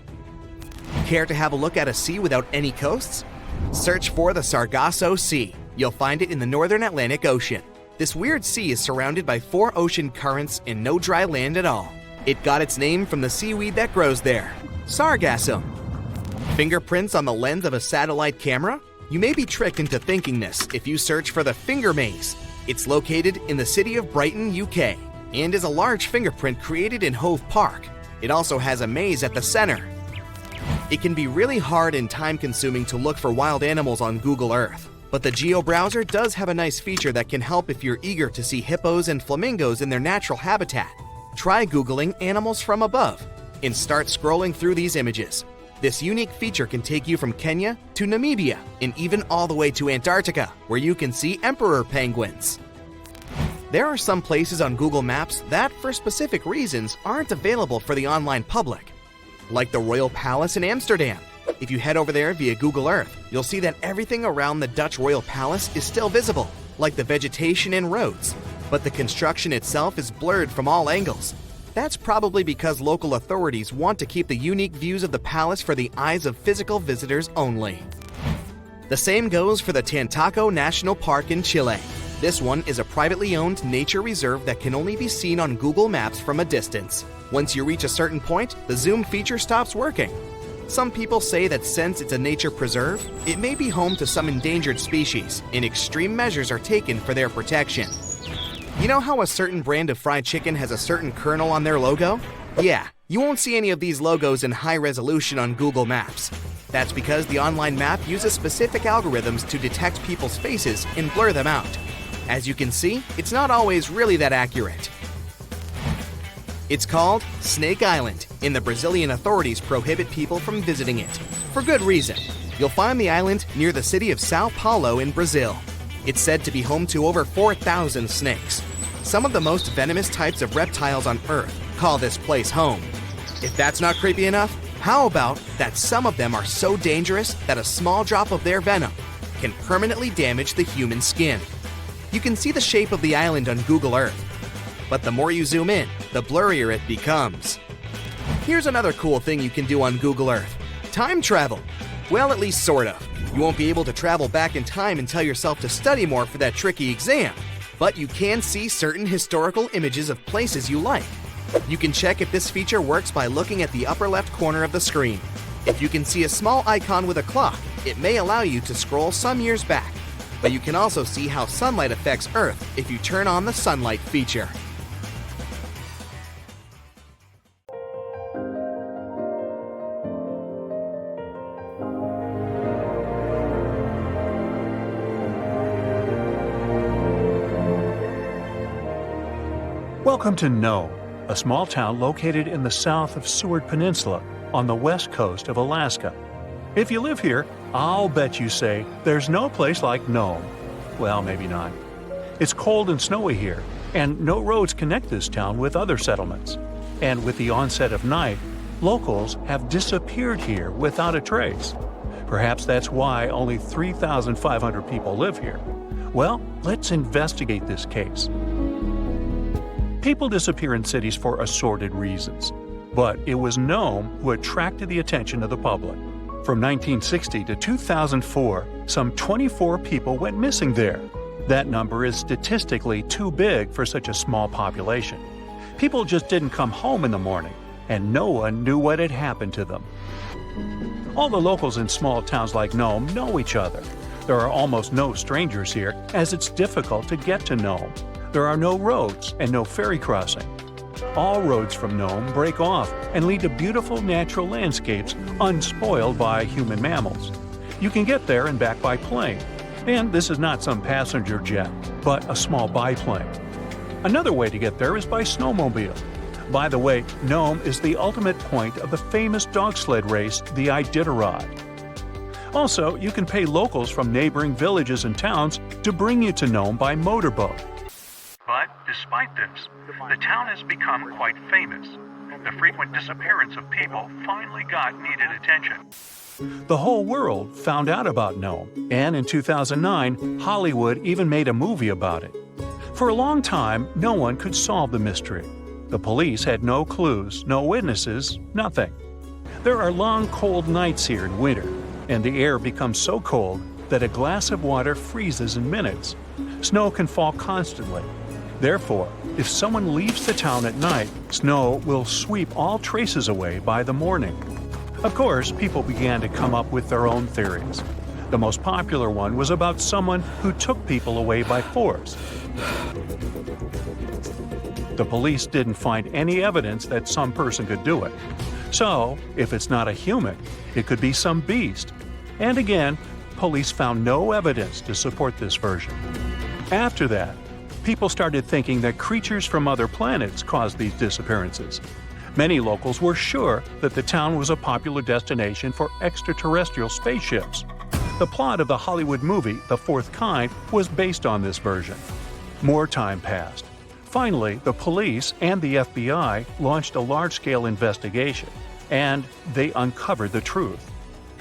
Care to have a look at a sea without any coasts? Search for the Sargasso Sea. You'll find it in the northern Atlantic Ocean. This weird sea is surrounded by 4 ocean currents and no dry land at all. It got its name from the seaweed that grows there, sargassum. Fingerprints on the lens of a satellite camera? You may be tricked into thinking this if you search for the Finger Maze. It's located in the city of Brighton, UK, and is a large fingerprint created in Hove Park. It also has a maze at the center. It can be really hard and time-consuming to look for wild animals on Google Earth, but the Geo browser does have a nice feature that can help if you're eager to see hippos and flamingos in their natural habitat. Try Googling animals from above and start scrolling through these images. This unique feature can take you from Kenya to Namibia and even all the way to Antarctica, where you can see emperor penguins. There are some places on Google Maps that, for specific reasons, aren't available for the online public, like the Royal Palace in Amsterdam. If you head over there via Google Earth, you'll see that everything around the Dutch Royal Palace is still visible, like the vegetation and roads, but the construction itself is blurred from all angles. That's probably because local authorities want to keep the unique views of the palace for the eyes of physical visitors only. The same goes for the Tantaco National Park in Chile. This one is a privately owned nature reserve that can only be seen on Google Maps from a distance. Once you reach a certain point, the zoom feature stops working. Some people say that since it's a nature preserve, it may be home to some endangered species, and extreme measures are taken for their protection. You know how a certain brand of fried chicken has a certain kernel on their logo? Yeah, you won't see any of these logos in high resolution on Google Maps. That's because the online map uses specific algorithms to detect people's faces and blur them out. As you can see, it's not always really that accurate. It's called Snake Island, and the Brazilian authorities prohibit people from visiting it. For good reason. You'll find the island near the city of Sao Paulo in Brazil. It's said to be home to over 4,000 snakes. Some of the most venomous types of reptiles on Earth call this place home. If that's not creepy enough, how about that some of them are so dangerous that a small drop of their venom can permanently damage the human skin? You can see the shape of the island on Google Earth, but the more you zoom in, the blurrier it becomes. Here's another cool thing you can do on Google Earth: time travel. Well, at least sort of. You won't be able to travel back in time and tell yourself to study more for that tricky exam, but you can see certain historical images of places you like. You can check if this feature works by looking at the upper left corner of the screen. If you can see a small icon with a clock, it may allow you to scroll some years back. But you can also see how sunlight affects Earth if you turn on the sunlight feature. Welcome to Nome, a small town located in the south of Seward Peninsula on the west coast of Alaska. If you live here, I'll bet you say there's no place like Nome. Well, maybe not. It's cold and snowy here, and no roads connect this town with other settlements. And with the onset of night, locals have disappeared here without a trace. Perhaps that's why only 3,500 people live here. Well, let's investigate this case. People disappear in cities for assorted reasons, but it was Nome who attracted the attention of the public. From 1960 to 2004, some 24 people went missing there. That number is statistically too big for such a small population. People just didn't come home in the morning, and no one knew what had happened to them. All the locals in small towns like Nome know each other. There are almost no strangers here, as it's difficult to get to Nome. There are no roads and no ferry crossing. All roads from Nome break off and lead to beautiful natural landscapes unspoiled by human mammals. You can get there and back by plane. And this is not some passenger jet, but a small biplane. Another way to get there is by snowmobile. By the way, Nome is the ultimate point of the famous dog sled race, the Iditarod. Also, you can pay locals from neighboring villages and towns to bring you to Nome by motorboat. But despite this, the town has become quite famous. The frequent disappearance of people finally got needed attention. The whole world found out about Nome, and in 2009, Hollywood even made a movie about it. For a long time, no one could solve the mystery. The police had no clues, no witnesses, nothing. There are long, cold nights here in winter, and the air becomes so cold that a glass of water freezes in minutes. Snow can fall constantly. Therefore, if someone leaves the town at night, snow will sweep all traces away by the morning. Of course, people began to come up with their own theories. The most popular one was about someone who took people away by force. The police didn't find any evidence that some person could do it. So, if it's not a human, it could be some beast. And again, police found no evidence to support this version. After that, people started thinking that creatures from other planets caused these disappearances. Many locals were sure that the town was a popular destination for extraterrestrial spaceships. The plot of the Hollywood movie The Fourth Kind was based on this version. More time passed. Finally, the police and the FBI launched a large-scale investigation, and they uncovered the truth.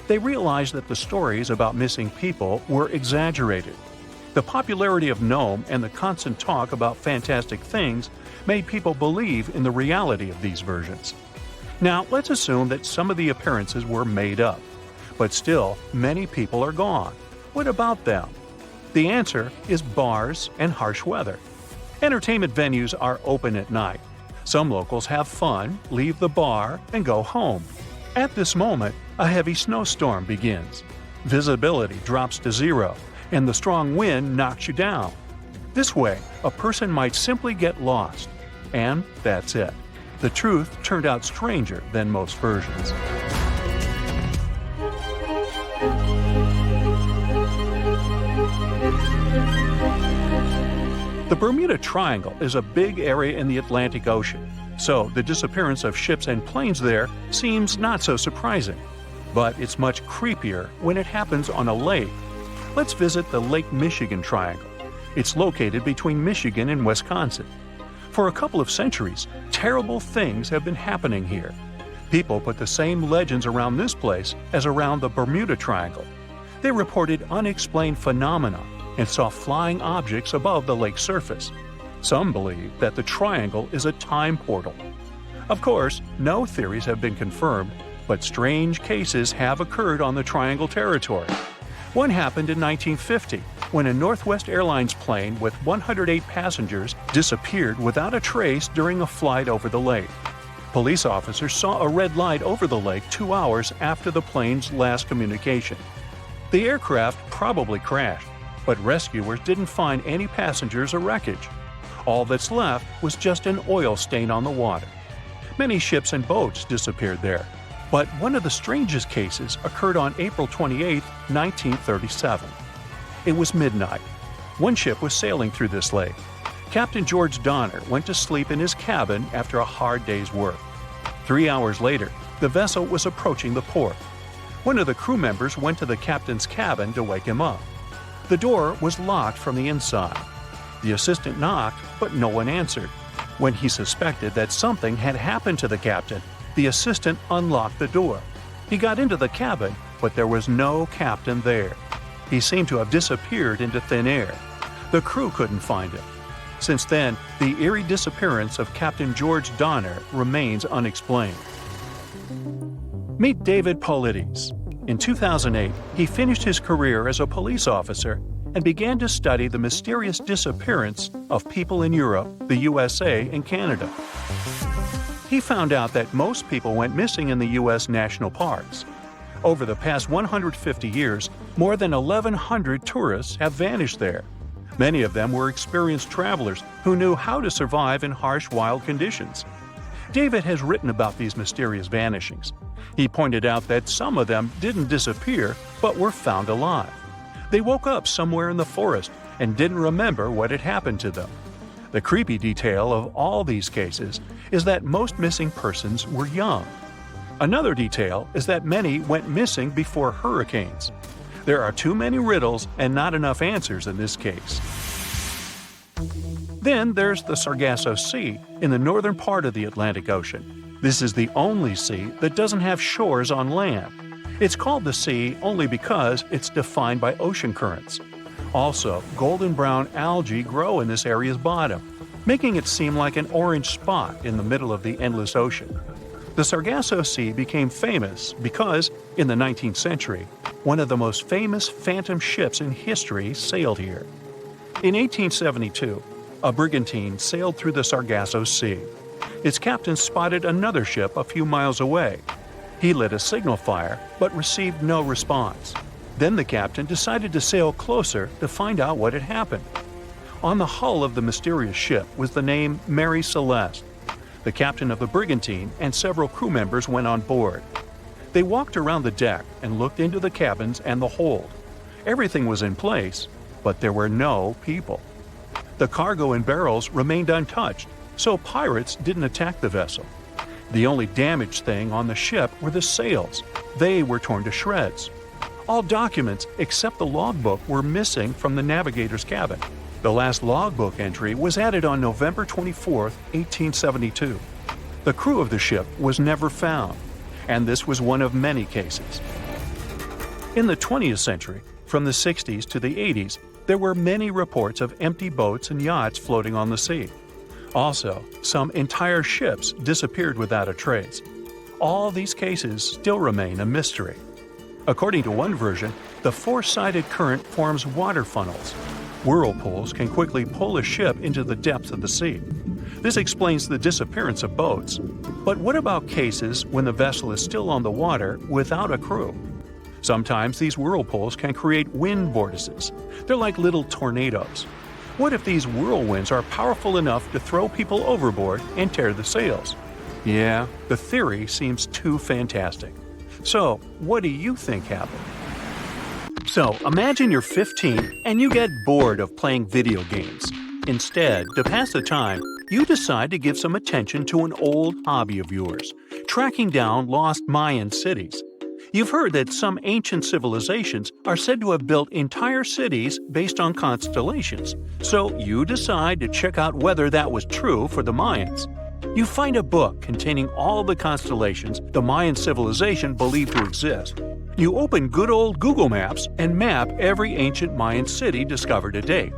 They realized that the stories about missing people were exaggerated. The popularity of Nome and the constant talk about fantastic things made people believe in the reality of these versions. Now, let's assume that some of the appearances were made up. But still, many people are gone. What about them? The answer is bars and harsh weather. Entertainment venues are open at night. Some locals have fun, leave the bar, and go home. At this moment, a heavy snowstorm begins. Visibility drops to zero, and the strong wind knocks you down. This way, a person might simply get lost. And that's it. The truth turned out stranger than most versions. The Bermuda Triangle is a big area in the Atlantic Ocean. So the disappearance of ships and planes there seems not so surprising. But it's much creepier when it happens on a lake. Let's visit the Lake Michigan Triangle. It's located between Michigan and Wisconsin. For a couple of centuries, terrible things have been happening here. People put the same legends around this place as around the Bermuda Triangle. They reported unexplained phenomena and saw flying objects above the lake's surface. Some believe that the triangle is a time portal. Of course, no theories have been confirmed, but strange cases have occurred on the triangle territory. One happened in 1950 when a Northwest Airlines plane with 108 passengers disappeared without a trace during a flight over the lake. Police officers saw a red light over the lake 2 hours after the plane's last communication. The aircraft probably crashed, but rescuers didn't find any passengers or wreckage. All that's left was just an oil stain on the water. Many ships and boats disappeared there, but one of the strangest cases occurred on April 28, 1937. It was midnight. One ship was sailing through this lake. Captain George Donner went to sleep in his cabin after a hard day's work. 3 hours later, the vessel was approaching the port. One of the crew members went to the captain's cabin to wake him up. The door was locked from the inside. The assistant knocked, but no one answered. When he suspected that something had happened to the captain, the assistant unlocked the door. He got into the cabin, but there was no captain there. He seemed to have disappeared into thin air. The crew couldn't find him. Since then, the eerie disappearance of Captain George Donner remains unexplained. Meet David Paulides. In 2008, he finished his career as a police officer and began to study the mysterious disappearance of people in Europe, the USA, and Canada. He found out that most people went missing in the U.S. national parks. Over the past 150 years, more than 1,100 tourists have vanished there. Many of them were experienced travelers who knew how to survive in harsh wild conditions. David has written about these mysterious vanishings. He pointed out that some of them didn't disappear, but were found alive. They woke up somewhere in the forest and didn't remember what had happened to them. The creepy detail of all these cases is that most missing persons were young. Another detail is that many went missing before hurricanes. There are too many riddles and not enough answers in this case. Then there's the Sargasso Sea in the northern part of the Atlantic Ocean. This is the only sea that doesn't have shores on land. It's called the sea only because it's defined by ocean currents. Also, golden brown algae grow in this area's bottom, making it seem like an orange spot in the middle of the endless ocean. The Sargasso Sea became famous because, in the 19th century, one of the most famous phantom ships in history sailed here. In 1872, a brigantine sailed through the Sargasso Sea. Its captain spotted another ship a few miles away. He lit a signal fire, but received no response. Then the captain decided to sail closer to find out what had happened. On the hull of the mysterious ship was the name Mary Celeste. The captain of the brigantine and several crew members went on board. They walked around the deck and looked into the cabins and the hold. Everything was in place, but there were no people. The cargo and barrels remained untouched, so pirates didn't attack the vessel. The only damaged thing on the ship were the sails. They were torn to shreds. All documents except the logbook were missing from the navigator's cabin. The last logbook entry was added on November 24, 1872. The crew of the ship was never found, and this was one of many cases. In the 20th century, from the 60s to the 80s, there were many reports of empty boats and yachts floating on the sea. Also, some entire ships disappeared without a trace. All these cases still remain a mystery. According to one version, the four-sided current forms water funnels. Whirlpools can quickly pull a ship into the depths of the sea. This explains the disappearance of boats. But what about cases when the vessel is still on the water without a crew? Sometimes these whirlpools can create wind vortices. They're like little tornadoes. What if these whirlwinds are powerful enough to throw people overboard and tear the sails? Yeah, the theory seems too fantastic. So, what do you think happened? So, imagine you're 15 and you get bored of playing video games. Instead, to pass the time, you decide to give some attention to an old hobby of yours, tracking down lost Mayan cities. You've heard that some ancient civilizations are said to have built entire cities based on constellations, so you decide to check out whether that was true for the Mayans. You find a book containing all the constellations the Mayan civilization believed to exist. You open good old Google Maps and map every ancient Mayan city discovered to date.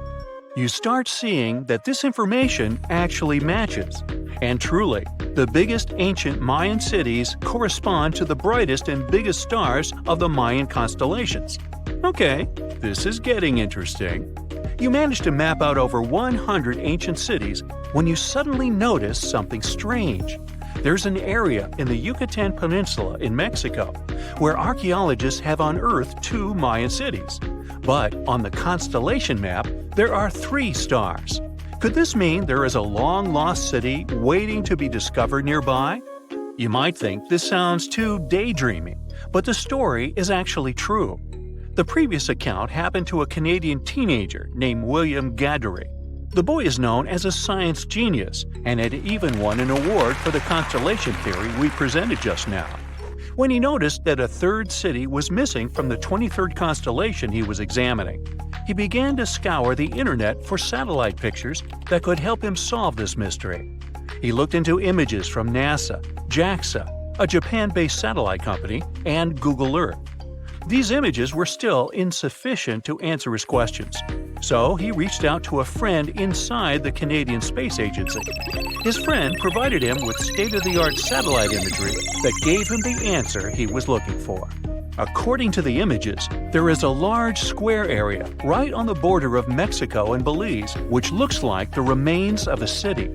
You start seeing that this information actually matches. And truly, the biggest ancient Mayan cities correspond to the brightest and biggest stars of the Mayan constellations. Okay, this is getting interesting. You manage to map out over 100 ancient cities when you suddenly notice something strange. There's an area in the Yucatan Peninsula in Mexico where archaeologists have unearthed 2 Mayan cities. But on the constellation map, there are 3 stars. Could this mean there is a long-lost city waiting to be discovered nearby? You might think this sounds too daydreaming, but the story is actually true. The previous account happened to a Canadian teenager named William Gadoury. The boy is known as a science genius and had even won an award for the constellation theory we presented just now. When he noticed that a 3rd city was missing from the 23rd constellation he was examining, he began to scour the internet for satellite pictures that could help him solve this mystery. He looked into images from NASA, JAXA, a Japan-based satellite company, and Google Earth. These images were still insufficient to answer his questions, so he reached out to a friend inside the Canadian Space Agency. His friend provided him with state-of-the-art satellite imagery that gave him the answer he was looking for. According to the images, there is a large square area right on the border of Mexico and Belize, which looks like the remains of a city.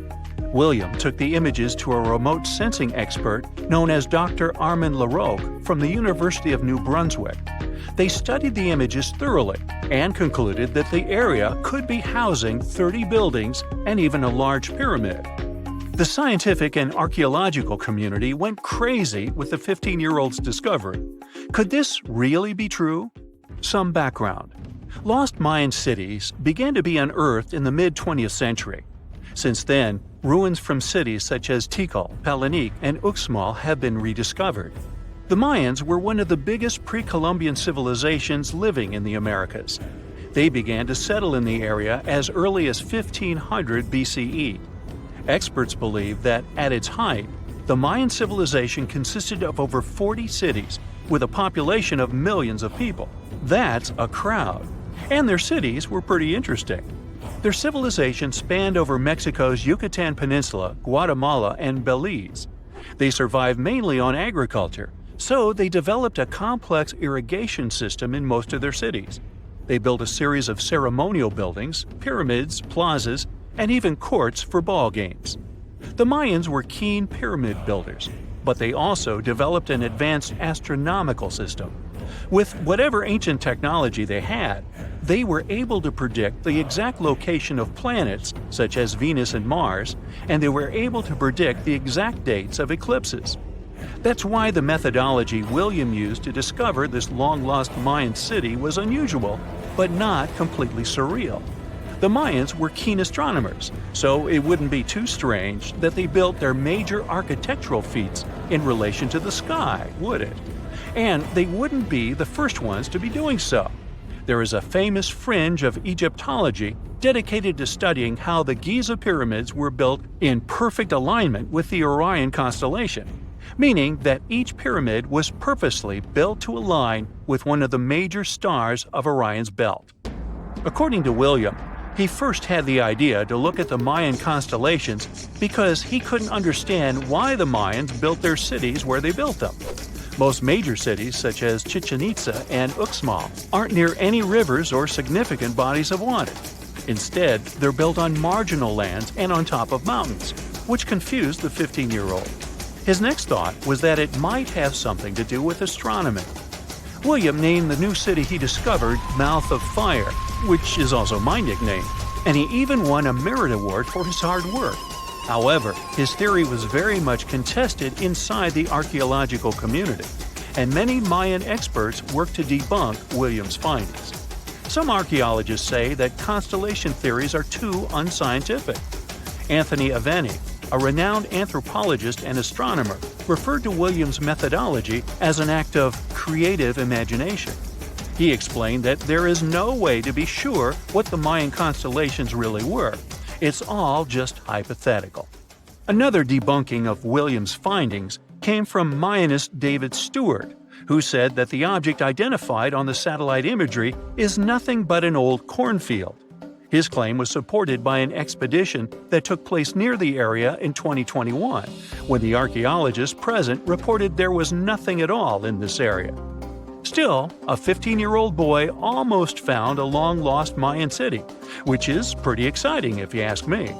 William took the images to a remote sensing expert known as Dr. Armand Laroque from the University of New Brunswick. They studied the images thoroughly and concluded that the area could be housing 30 buildings and even a large pyramid. The scientific and archaeological community went crazy with the 15-year-old's discovery. Could this really be true? Some background. Lost Mayan cities began to be unearthed in the mid-20th century. Since then, ruins from cities such as Tikal, Palanik, and Uxmal have been rediscovered. The Mayans were one of the biggest pre-Columbian civilizations living in the Americas. They began to settle in the area as early as 1500 BCE. Experts believe that, at its height, the Mayan civilization consisted of over 40 cities with a population of millions of people. That's a crowd. And their cities were pretty interesting. Their civilization spanned over Mexico's Yucatan Peninsula, Guatemala, and Belize. They survived mainly on agriculture, so they developed a complex irrigation system in most of their cities. They built a series of ceremonial buildings, pyramids, plazas, and even courts for ball games. The Mayans were keen pyramid builders, but they also developed an advanced astronomical system. With whatever ancient technology they had, they were able to predict the exact location of planets such as Venus and Mars, and they were able to predict the exact dates of eclipses. That's why the methodology William used to discover this long-lost Mayan city was unusual, but not completely surreal. The Mayans were keen astronomers, so it wouldn't be too strange that they built their major architectural feats in relation to the sky, would it? And they wouldn't be the first ones to be doing so. There is a famous fringe of Egyptology dedicated to studying how the Giza pyramids were built in perfect alignment with the Orion constellation, meaning that each pyramid was purposely built to align with one of the major stars of Orion's belt. According to William, he first had the idea to look at the Mayan constellations because he couldn't understand why the Mayans built their cities where they built them. Most major cities, such as Chichen Itza and Uxmal, aren't near any rivers or significant bodies of water. Instead, they're built on marginal lands and on top of mountains, which confused the 15-year-old. His next thought was that it might have something to do with astronomy. William named the new city he discovered Mouth of Fire, which is also my nickname, and he even won a merit award for his hard work. However, his theory was very much contested inside the archaeological community, and many Mayan experts worked to debunk William's findings. Some archaeologists say that constellation theories are too unscientific. Anthony Aveni, a renowned anthropologist and astronomer, referred to Williams' methodology as an act of creative imagination. He explained that there is no way to be sure what the Mayan constellations really were. It's all just hypothetical. Another debunking of Williams' findings came from Mayanist David Stewart, who said that the object identified on the satellite imagery is nothing but an old cornfield. His claim was supported by an expedition that took place near the area in 2021, when the archaeologists present reported there was nothing at all in this area. Still, a 15-year-old boy almost found a long-lost Mayan city, which is pretty exciting if you ask me.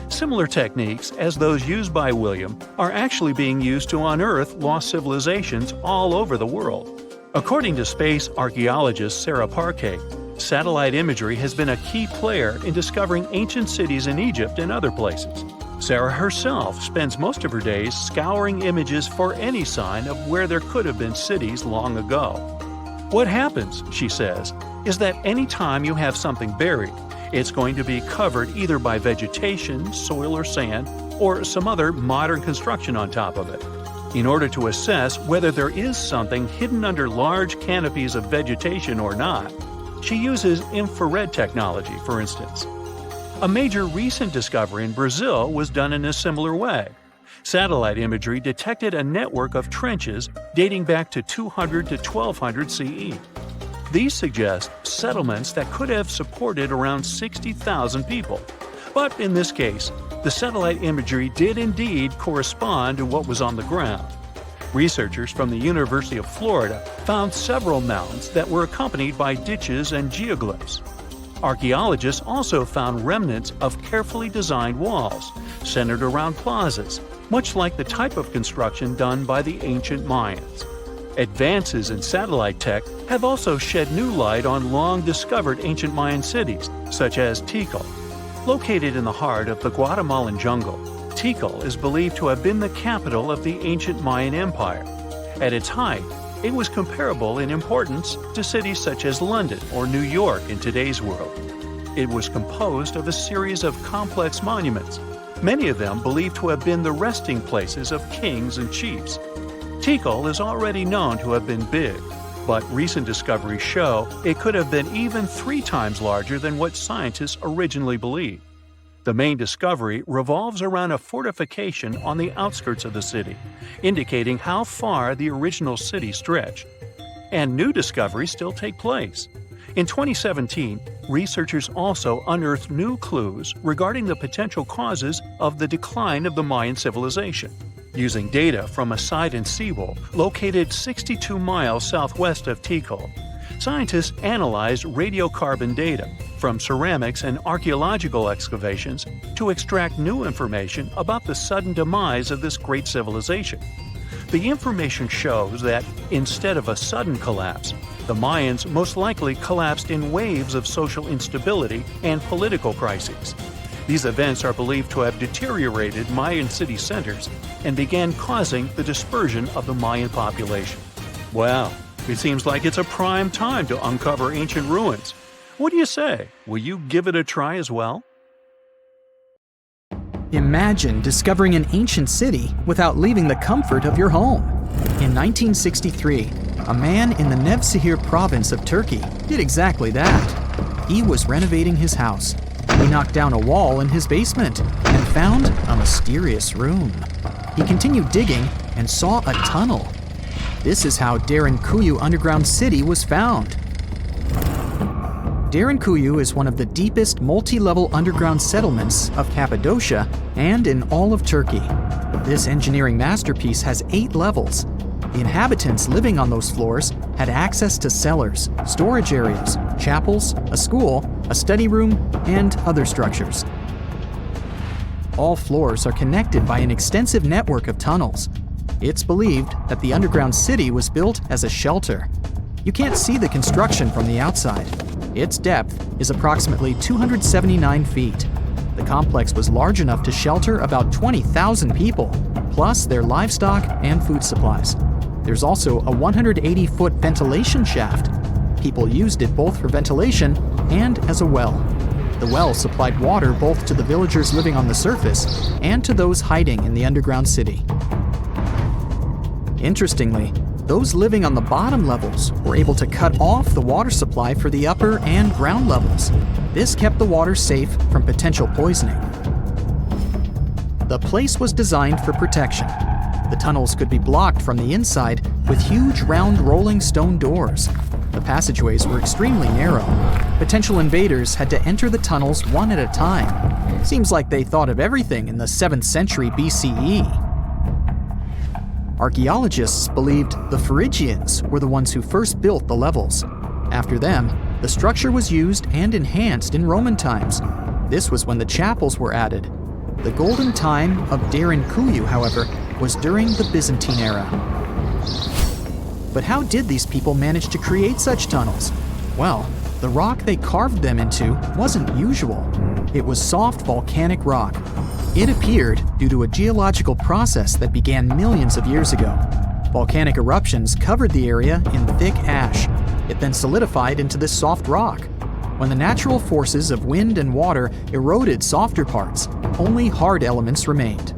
Similar techniques as those used by William are actually being used to unearth lost civilizations all over the world. According to space archaeologist Sarah Parquet, satellite imagery has been a key player in discovering ancient cities in Egypt and other places. Sarah herself spends most of her days scouring images for any sign of where there could have been cities long ago. What happens, she says, is that any time you have something buried, it's going to be covered either by vegetation, soil or sand, or some other modern construction on top of it. In order to assess whether there is something hidden under large canopies of vegetation or not, she uses infrared technology, for instance. A major recent discovery in Brazil was done in a similar way. Satellite imagery detected a network of trenches dating back to 200 to 1200 CE. These suggest settlements that could have supported around 60,000 people. But in this case, the satellite imagery did indeed correspond to what was on the ground. Researchers from the University of Florida found several mounds that were accompanied by ditches and geoglyphs. Archaeologists also found remnants of carefully designed walls, centered around plazas, much like the type of construction done by the ancient Mayans. Advances in satellite tech have also shed new light on long-discovered ancient Mayan cities, such as Tikal. Located in the heart of the Guatemalan jungle, Tikal is believed to have been the capital of the ancient Mayan Empire. At its height, it was comparable in importance to cities such as London or New York in today's world. It was composed of a series of complex monuments, many of them believed to have been the resting places of kings and chiefs. Tikal is already known to have been big, but recent discoveries show it could have been even 3 times larger than what scientists originally believed. The main discovery revolves around a fortification on the outskirts of the city, indicating how far the original city stretched. And new discoveries still take place. In 2017, researchers also unearthed new clues regarding the potential causes of the decline of the Mayan civilization. Using data from a site in Cebu, located 62 miles southwest of Tikal, scientists analyzed radiocarbon data from ceramics and archaeological excavations to extract new information about the sudden demise of this great civilization. The information shows that, instead of a sudden collapse, the Mayans most likely collapsed in waves of social instability and political crises. These events are believed to have deteriorated Mayan city centers and began causing the dispersion of the Mayan population. Wow, it seems like it's a prime time to uncover ancient ruins. What do you say? Will you give it a try as well? Imagine discovering an ancient city without leaving the comfort of your home. In 1963, a man in the Nevşehir province of Turkey did exactly that. He was renovating his house. He knocked down a wall in his basement and found a mysterious room. He continued digging and saw a tunnel. This is how Derinkuyu Underground City was found. Derinkuyu is one of the deepest multi-level underground settlements of Cappadocia and in all of Turkey. This engineering masterpiece has 8 levels. The inhabitants living on those floors had access to cellars, storage areas, chapels, a school, a study room, and other structures. All floors are connected by an extensive network of tunnels. It's believed that the underground city was built as a shelter. You can't see the construction from the outside. Its depth is approximately 279 feet. The complex was large enough to shelter about 20,000 people, plus their livestock and food supplies. There's also a 180-foot ventilation shaft. People used it both for ventilation and as a well. The well supplied water both to the villagers living on the surface and to those hiding in the underground city. Interestingly, those living on the bottom levels were able to cut off the water supply for the upper and ground levels. This kept the water safe from potential poisoning. The place was designed for protection. The tunnels could be blocked from the inside with huge round rolling stone doors. The passageways were extremely narrow. Potential invaders had to enter the tunnels one at a time. Seems like they thought of everything in the 7th century BCE. Archaeologists believed the Phrygians were the ones who first built the levels. After them, the structure was used and enhanced in Roman times. This was when the chapels were added. The golden time of Derinkuyu, however, was during the Byzantine era. But how did these people manage to create such tunnels? Well, the rock they carved them into wasn't usual. It was soft volcanic rock. It appeared due to a geological process that began millions of years ago. Volcanic eruptions covered the area in thick ash. It then solidified into this soft rock. When the natural forces of wind and water eroded softer parts, only hard elements remained.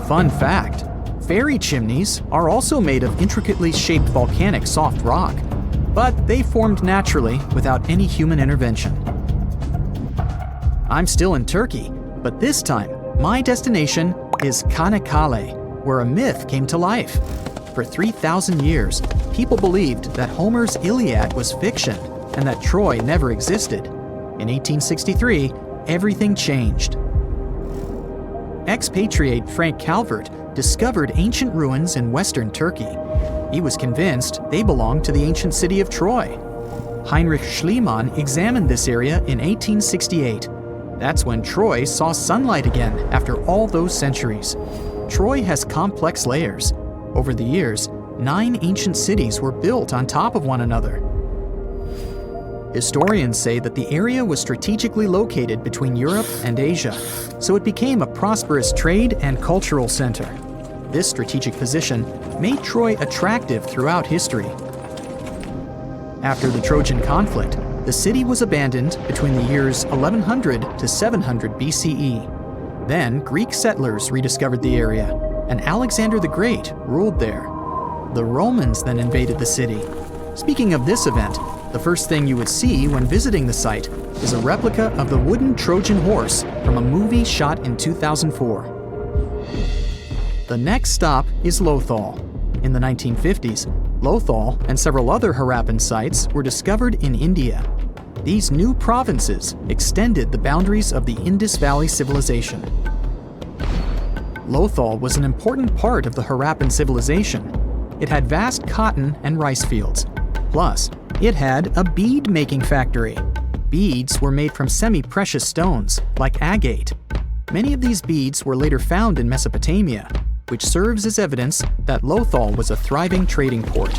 Fun fact, fairy chimneys are also made of intricately shaped volcanic soft rock, but they formed naturally without any human intervention. I'm still in Turkey, but this time, my destination is Çanakkale, where a myth came to life. For 3,000 years, people believed that Homer's Iliad was fiction and that Troy never existed. In 1863, everything changed. Expatriate Frank Calvert discovered ancient ruins in western Turkey. He was convinced they belonged to the ancient city of Troy. Heinrich Schliemann examined this area in 1868. That's when Troy saw sunlight again after all those centuries. Troy has complex layers. Over the years, 9 ancient cities were built on top of one another. Historians say that the area was strategically located between Europe and Asia, so it became a prosperous trade and cultural center. This strategic position made Troy attractive throughout history. After the Trojan conflict, the city was abandoned between the years 1100 to 700 BCE. Then Greek settlers rediscovered the area, and Alexander the Great ruled there. The Romans then invaded the city. Speaking of this event, the first thing you would see when visiting the site is a replica of the wooden Trojan horse from a movie shot in 2004. The next stop is Lothal. In the 1950s, Lothal and several other Harappan sites were discovered in India. These new provinces extended the boundaries of the Indus Valley civilization. Lothal was an important part of the Harappan civilization. It had vast cotton and rice fields. Plus, it had a bead-making factory. Beads were made from semi-precious stones, like agate. Many of these beads were later found in Mesopotamia, which serves as evidence that Lothal was a thriving trading port.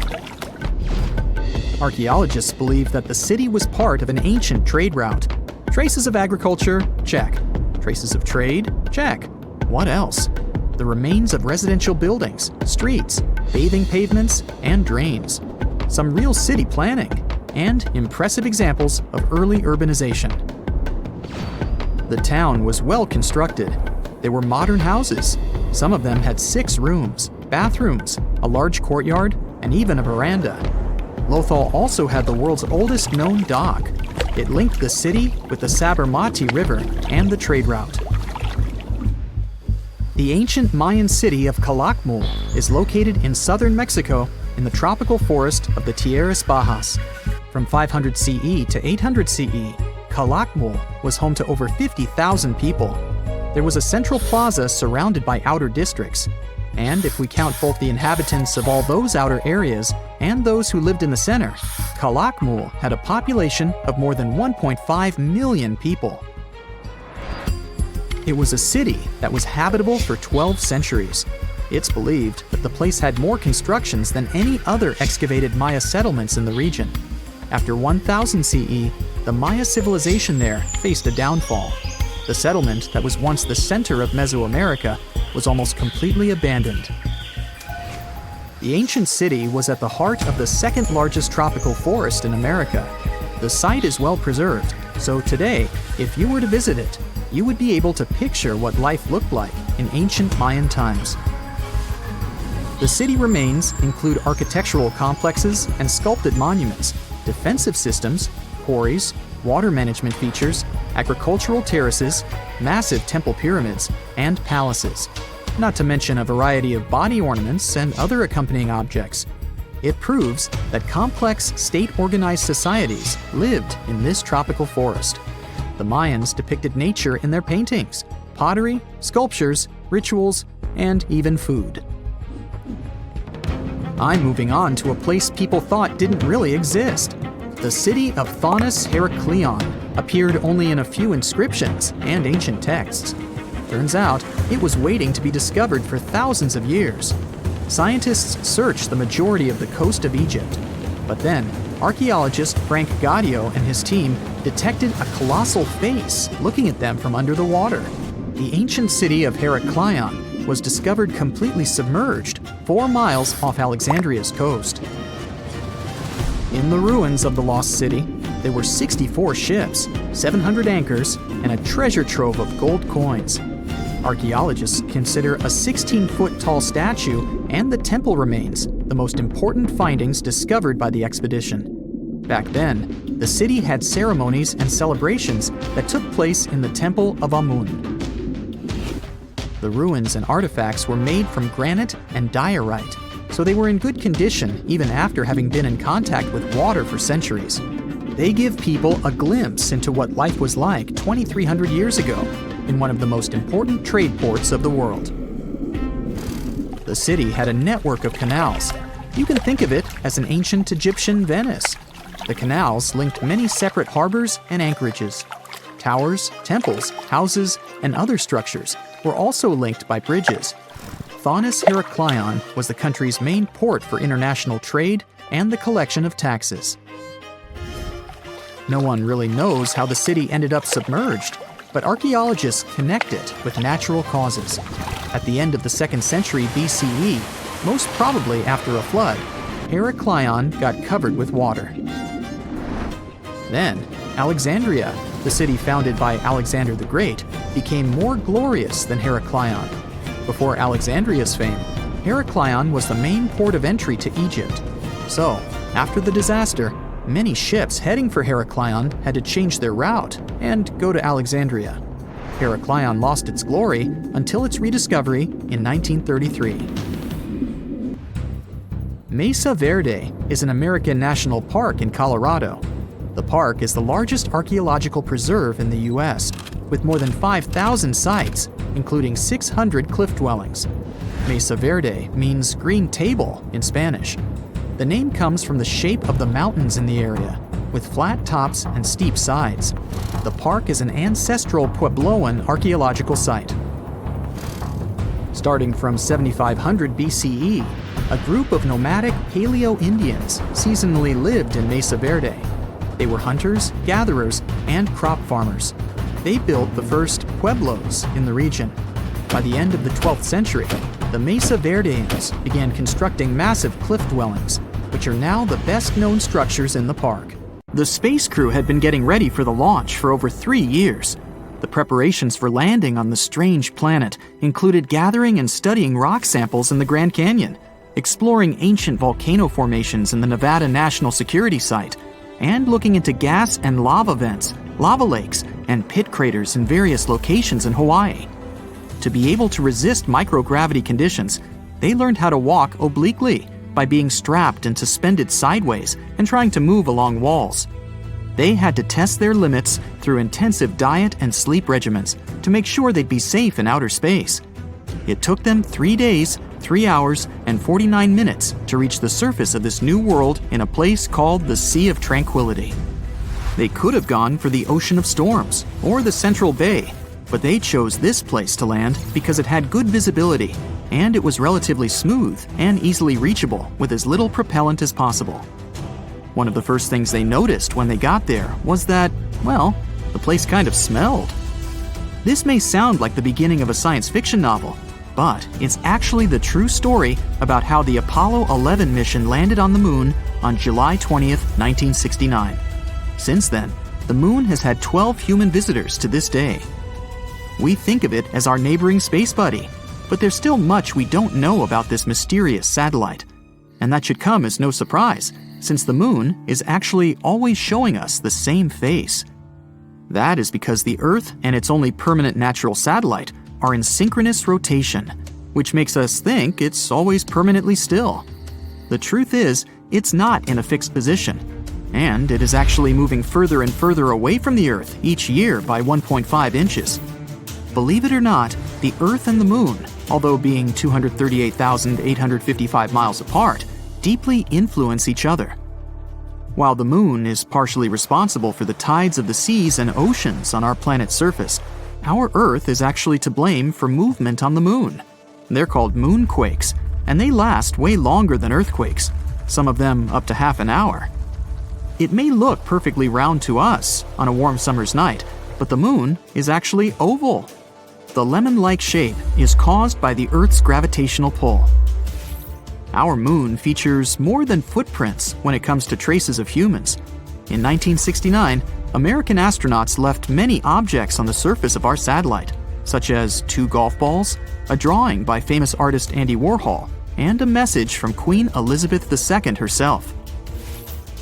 Archaeologists believe that the city was part of an ancient trade route. Traces of agriculture? Check. Traces of trade? Check. What else? The remains of residential buildings, streets, bathing pavements, and drains. Some real city planning, and impressive examples of early urbanization. The town was well constructed. They were modern houses. Some of them had 6 rooms, bathrooms, a large courtyard, and even a veranda. Lothal also had the world's oldest known dock. It linked the city with the Sabarmati River and the trade route. The ancient Mayan city of Calakmul is located in southern Mexico in the tropical forest of the Tierras Bajas. From 500 CE to 800 CE, Calakmul was home to over 50,000 people. There was a central plaza surrounded by outer districts. And if we count both the inhabitants of all those outer areas and those who lived in the center, Calakmul had a population of more than 1.5 million people. It was a city that was habitable for 12 centuries. It's believed that the place had more constructions than any other excavated Maya settlements in the region. After 1000 CE, the Maya civilization there faced a downfall. The settlement that was once the center of Mesoamerica was almost completely abandoned. The ancient city was at the heart of the second largest tropical forest in America. The site is well preserved, So today, if you were to visit it, you would be able to picture what life looked like in ancient Mayan times. The city remains include architectural complexes and sculpted monuments, defensive systems, quarries, water management features, agricultural terraces, massive temple pyramids, and palaces, not to mention a variety of body ornaments and other accompanying objects. It proves that complex state-organized societies lived in this tropical forest. The Mayans depicted nature in their paintings, pottery, sculptures, rituals, and even food. I'm moving on to a place people thought didn't really exist. The city of Thonis-Heracleion appeared only in a few inscriptions and ancient texts. Turns out, it was waiting to be discovered for thousands of years. Scientists searched the majority of the coast of Egypt. But then, archaeologist Frank Gadoury and his team detected a colossal face looking at them from under the water. The ancient city of Heracleion was discovered completely submerged 4 miles off Alexandria's coast. In the ruins of the lost city, there were 64 ships, 700 anchors, and a treasure trove of gold coins. Archaeologists consider a 16-foot-tall statue and the temple remains the most important findings discovered by the expedition. Back then, the city had ceremonies and celebrations that took place in the Temple of Amun. The ruins and artifacts were made from granite and diorite, so they were in good condition even after having been in contact with water for centuries. They give people a glimpse into what life was like 2,300 years ago in one of the most important trade ports of the world. The city had a network of canals. You can think of it as an ancient Egyptian Venice. The canals linked many separate harbors and anchorages. Towers, temples, houses, and other structures were also linked by bridges. Thonis-Heracleion was the country's main port for international trade and the collection of taxes. No one really knows how the city ended up submerged, but archaeologists connect it with natural causes. At the end of the 2nd century BCE, most probably after a flood, Heracleion got covered with water. Then, Alexandria, the city founded by Alexander the Great, became more glorious than Heracleion. Before Alexandria's fame, Heracleion was the main port of entry to Egypt. So, after the disaster, many ships heading for Heracleion had to change their route and go to Alexandria. Heracleion lost its glory until its rediscovery in 1933. Mesa Verde is an American national park in Colorado. The park is the largest archaeological preserve in the U.S., with more than 5,000 sites, including 600 cliff dwellings. Mesa Verde means green table in Spanish. The name comes from the shape of the mountains in the area, with flat tops and steep sides. The park is an ancestral Puebloan archaeological site. Starting from 7500 BCE, a group of nomadic Paleo-Indians seasonally lived in Mesa Verde. They were hunters, gatherers, and crop farmers. They built the first pueblos in the region. By the end of the 12th century, the Mesa Verdeans began constructing massive cliff dwellings, which are now the best-known structures in the park. The space crew had been getting ready for the launch for over 3 years. The preparations for landing on the strange planet included gathering and studying rock samples in the Grand Canyon, exploring ancient volcano formations in the Nevada National Security Site, and looking into gas and lava vents, lava lakes, and pit craters in various locations in Hawaii. To be able to resist microgravity conditions, they learned how to walk obliquely by being strapped and suspended sideways and trying to move along walls. They had to test their limits through intensive diet and sleep regimens to make sure they'd be safe in outer space. It took them 3 days, 3 hours, and 49 minutes to reach the surface of this new world in a place called the Sea of Tranquility. They could have gone for the Ocean of Storms or the Central Bay, but they chose this place to land because it had good visibility and it was relatively smooth and easily reachable with as little propellant as possible. One of the first things they noticed when they got there was that, well, the place kind of smelled. This may sound like the beginning of a science fiction novel, but it's actually the true story about how the Apollo 11 mission landed on the moon on July 20th, 1969. Since then, the moon has had 12 human visitors to this day. We think of it as our neighboring space buddy, but there's still much we don't know about this mysterious satellite. And that should come as no surprise, since the moon is actually always showing us the same face. That is because the Earth and its only permanent natural satellite are in synchronous rotation, which makes us think it's always permanently still. The truth is, it's not in a fixed position, and it is actually moving further and further away from the Earth each year by 1.5 inches. Believe it or not, the Earth and the Moon, although being 238,855 miles apart, deeply influence each other. While the Moon is partially responsible for the tides of the seas and oceans on our planet's surface, our Earth is actually to blame for movement on the Moon. They're called moonquakes, and they last way longer than earthquakes, some of them up to half an hour. It may look perfectly round to us on a warm summer's night, but the Moon is actually oval. The lemon-like shape is caused by the Earth's gravitational pull. Our Moon features more than footprints when it comes to traces of humans. In 1969, American astronauts left many objects on the surface of our satellite, such as 2 golf balls, a drawing by famous artist Andy Warhol, and a message from Queen Elizabeth II herself.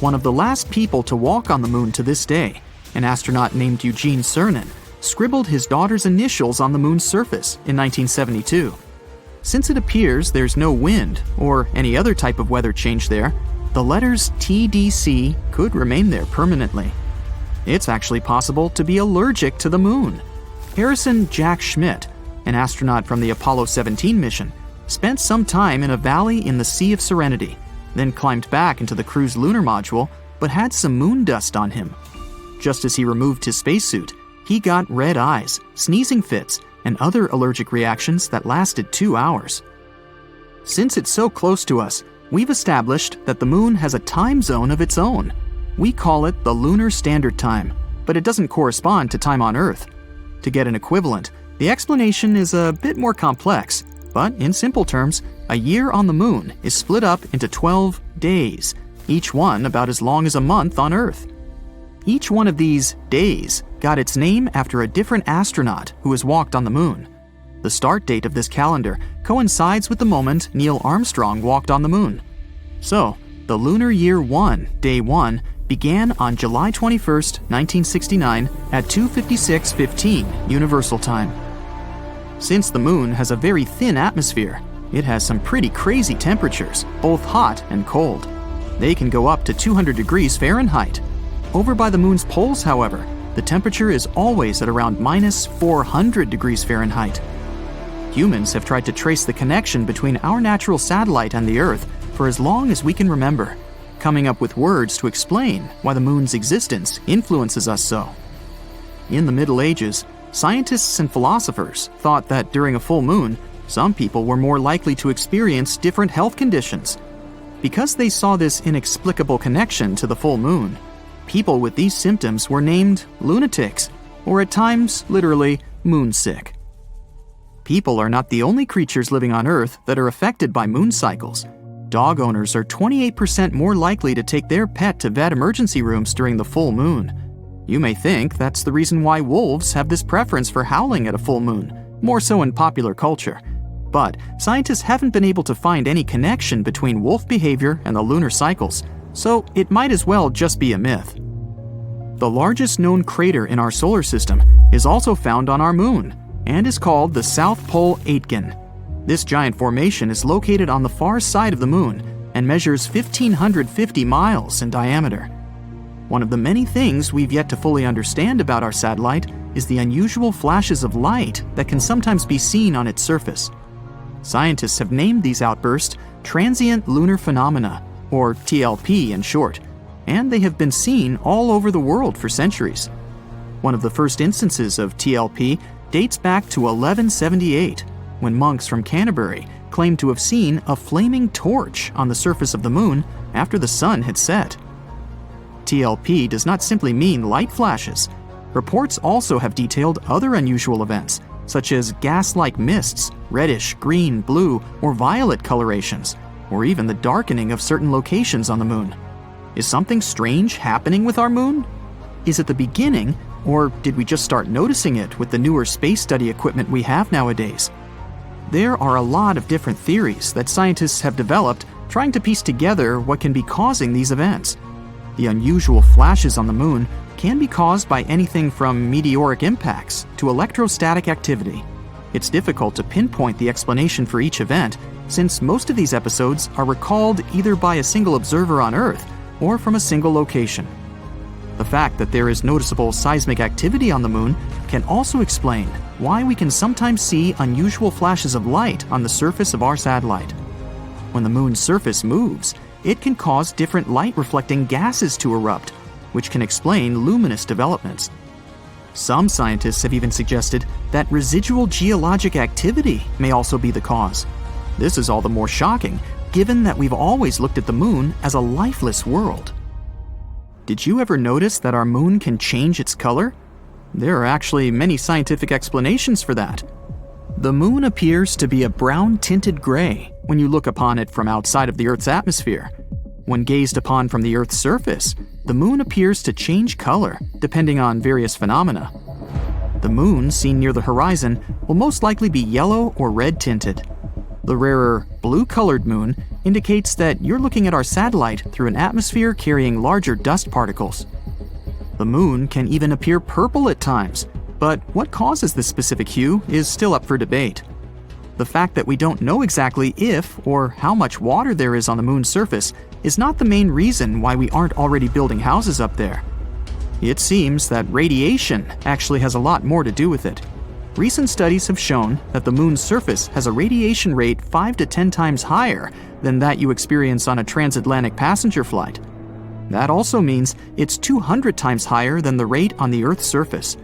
One of the last people to walk on the Moon to this day, an astronaut named Eugene Cernan, scribbled his daughter's initials on the Moon's surface in 1972. Since it appears there's no wind or any other type of weather change there, the letters TDC could remain there permanently. It's actually possible to be allergic to the Moon. Harrison Jack Schmitt, an astronaut from the Apollo 17 mission, spent some time in a valley in the Sea of Serenity, then climbed back into the crew's lunar module, but had some moon dust on him. Just as he removed his spacesuit, he got red eyes, sneezing fits, and other allergic reactions that lasted 2 hours. Since it's so close to us, we've established that the Moon has a time zone of its own. We call it the Lunar Standard Time, but it doesn't correspond to time on Earth. To get an equivalent, the explanation is a bit more complex, but in simple terms, a year on the Moon is split up into 12 days, each one about as long as a month on Earth. Each one of these days got its name after a different astronaut who has walked on the Moon. The start date of this calendar coincides with the moment Neil Armstrong walked on the Moon. So, the Lunar Year 1, Day 1, began on July 21st, 1969 at 2:56:15 Universal Time. Since the Moon has a very thin atmosphere, it has some pretty crazy temperatures, both hot and cold. They can go up to 200 degrees Fahrenheit. Over by the Moon's poles, however, the temperature is always at around minus 400 degrees Fahrenheit. Humans have tried to trace the connection between our natural satellite and the Earth for as long as we can remember, coming up with words to explain why the Moon's existence influences us so. In the Middle Ages, scientists and philosophers thought that during a full moon, some people were more likely to experience different health conditions. Because they saw this inexplicable connection to the full moon, people with these symptoms were named lunatics, or at times, literally, moonsick. People are not the only creatures living on Earth that are affected by moon cycles. Dog owners are 28% more likely to take their pet to vet emergency rooms during the full moon. You may think that's the reason why wolves have this preference for howling at a full moon, more so in popular culture. But scientists haven't been able to find any connection between wolf behavior and the lunar cycles, so it might as well just be a myth. The largest known crater in our solar system is also found on our moon, and is called the South Pole-Aitken. This giant formation is located on the far side of the moon and measures 1,550 miles in diameter. One of the many things we've yet to fully understand about our satellite is the unusual flashes of light that can sometimes be seen on its surface. Scientists have named these outbursts transient lunar phenomena, or TLP in short, and they have been seen all over the world for centuries. One of the first instances of TLP dates back to 1178, when monks from Canterbury claimed to have seen a flaming torch on the surface of the moon after the sun had set. TLP does not simply mean light flashes. Reports also have detailed other unusual events, such as gas-like mists, reddish, green, blue, or violet colorations, or even the darkening of certain locations on the moon. Is something strange happening with our moon? is it the beginning, or did we just start noticing it with the newer space study equipment we have nowadays? There are a lot of different theories that scientists have developed trying to piece together what can be causing these events. The unusual flashes on the moon can be caused by anything from meteoric impacts to electrostatic activity. It's difficult to pinpoint the explanation for each event, since most of these episodes are recalled either by a single observer on Earth or from a single location. The fact that there is noticeable seismic activity on the moon can also explain why we can sometimes see unusual flashes of light on the surface of our satellite. When the moon's surface moves, it can cause different light-reflecting gases to erupt, which can explain luminous developments. Some scientists have even suggested that residual geologic activity may also be the cause. This is all the more shocking, given that we've always looked at the moon as a lifeless world. Did you ever notice that our moon can change its color? There are actually many scientific explanations for that. The moon appears to be a brown-tinted gray when you look upon it from outside of the Earth's atmosphere. When gazed upon from the Earth's surface, the moon appears to change color depending on various phenomena. The moon seen near the horizon will most likely be yellow or red-tinted. The rarer blue-colored moon indicates that you're looking at our satellite through an atmosphere carrying larger dust particles. The moon can even appear purple at times, but what causes this specific hue is still up for debate. The fact that we don't know exactly if or how much water there is on the moon's surface is not the main reason why we aren't already building houses up there. It seems that radiation actually has a lot more to do with it. Recent studies have shown that the moon's surface has a radiation rate 5 to 10 times higher than that you experience on a transatlantic passenger flight. That also means it's 200 times higher than the rate on the Earth's surface.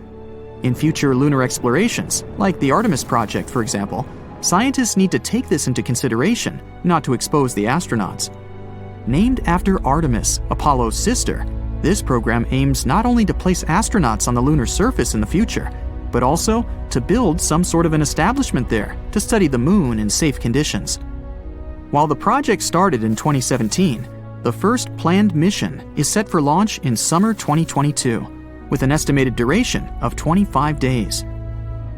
In future lunar explorations, like the Artemis project for example, scientists need to take this into consideration, not to expose the astronauts. Named after Artemis, Apollo's sister, this program aims not only to place astronauts on the lunar surface in the future, but also to build some sort of an establishment there to study the moon in safe conditions. While the project started in 2017, the first planned mission is set for launch in summer 2022, with an estimated duration of 25 days.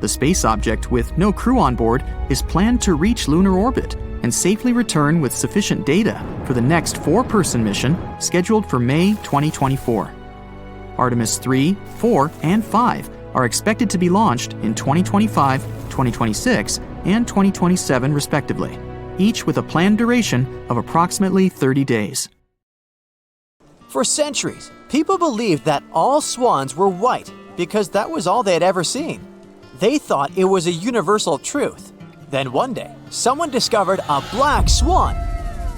The space object, with no crew on board, is planned to reach lunar orbit and safely return with sufficient data for the next 4-person mission scheduled for May 2024. Artemis 3, 4, and 5 are expected to be launched in 2025, 2026, and 2027 respectively, each with a planned duration of approximately 30 days. For centuries, people believed that all swans were white because that was all they had ever seen. They thought it was a universal truth. Then one day, someone discovered a black swan.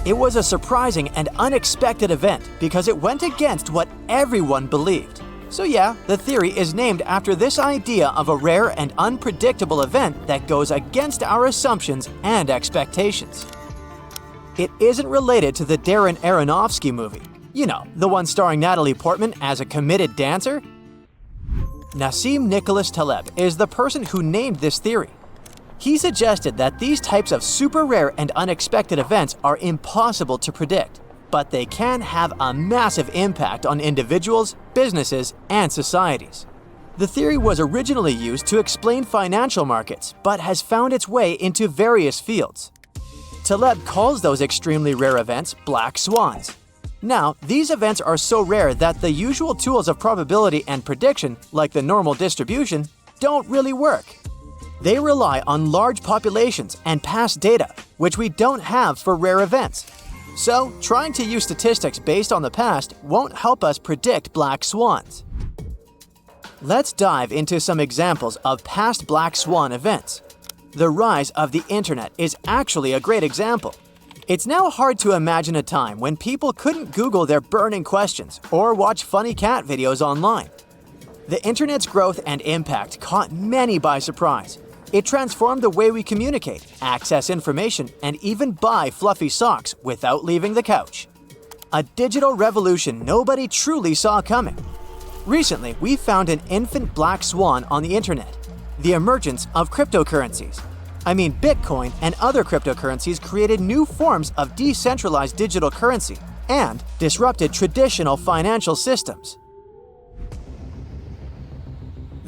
It was a surprising and unexpected event because it went against what everyone believed. So yeah, the theory is named after this idea of a rare and unpredictable event that goes against our assumptions and expectations. It isn't related to the Darren Aronofsky movie. You know, the one starring Natalie Portman as a committed dancer? Nassim Nicholas Taleb is the person who named this theory. He suggested that these types of super rare and unexpected events are impossible to predict, but they can have a massive impact on individuals, businesses, and societies. The theory was originally used to explain financial markets, but has found its way into various fields. Taleb calls those extremely rare events black swans. Now, these events are so rare that the usual tools of probability and prediction, like the normal distribution, don't really work. They rely on large populations and past data, which we don't have for rare events. So, trying to use statistics based on the past won't help us predict black swans. Let's dive into some examples of past black swan events. The rise of the internet is actually a great example. It's now hard to imagine a time when people couldn't Google their burning questions or watch funny cat videos online. The internet's growth and impact caught many by surprise. It transformed the way we communicate, access information, and even buy fluffy socks without leaving the couch. A digital revolution nobody truly saw coming. Recently, we found an infant black swan on the internet, the emergence of cryptocurrencies. Bitcoin and other cryptocurrencies created new forms of decentralized digital currency and disrupted traditional financial systems.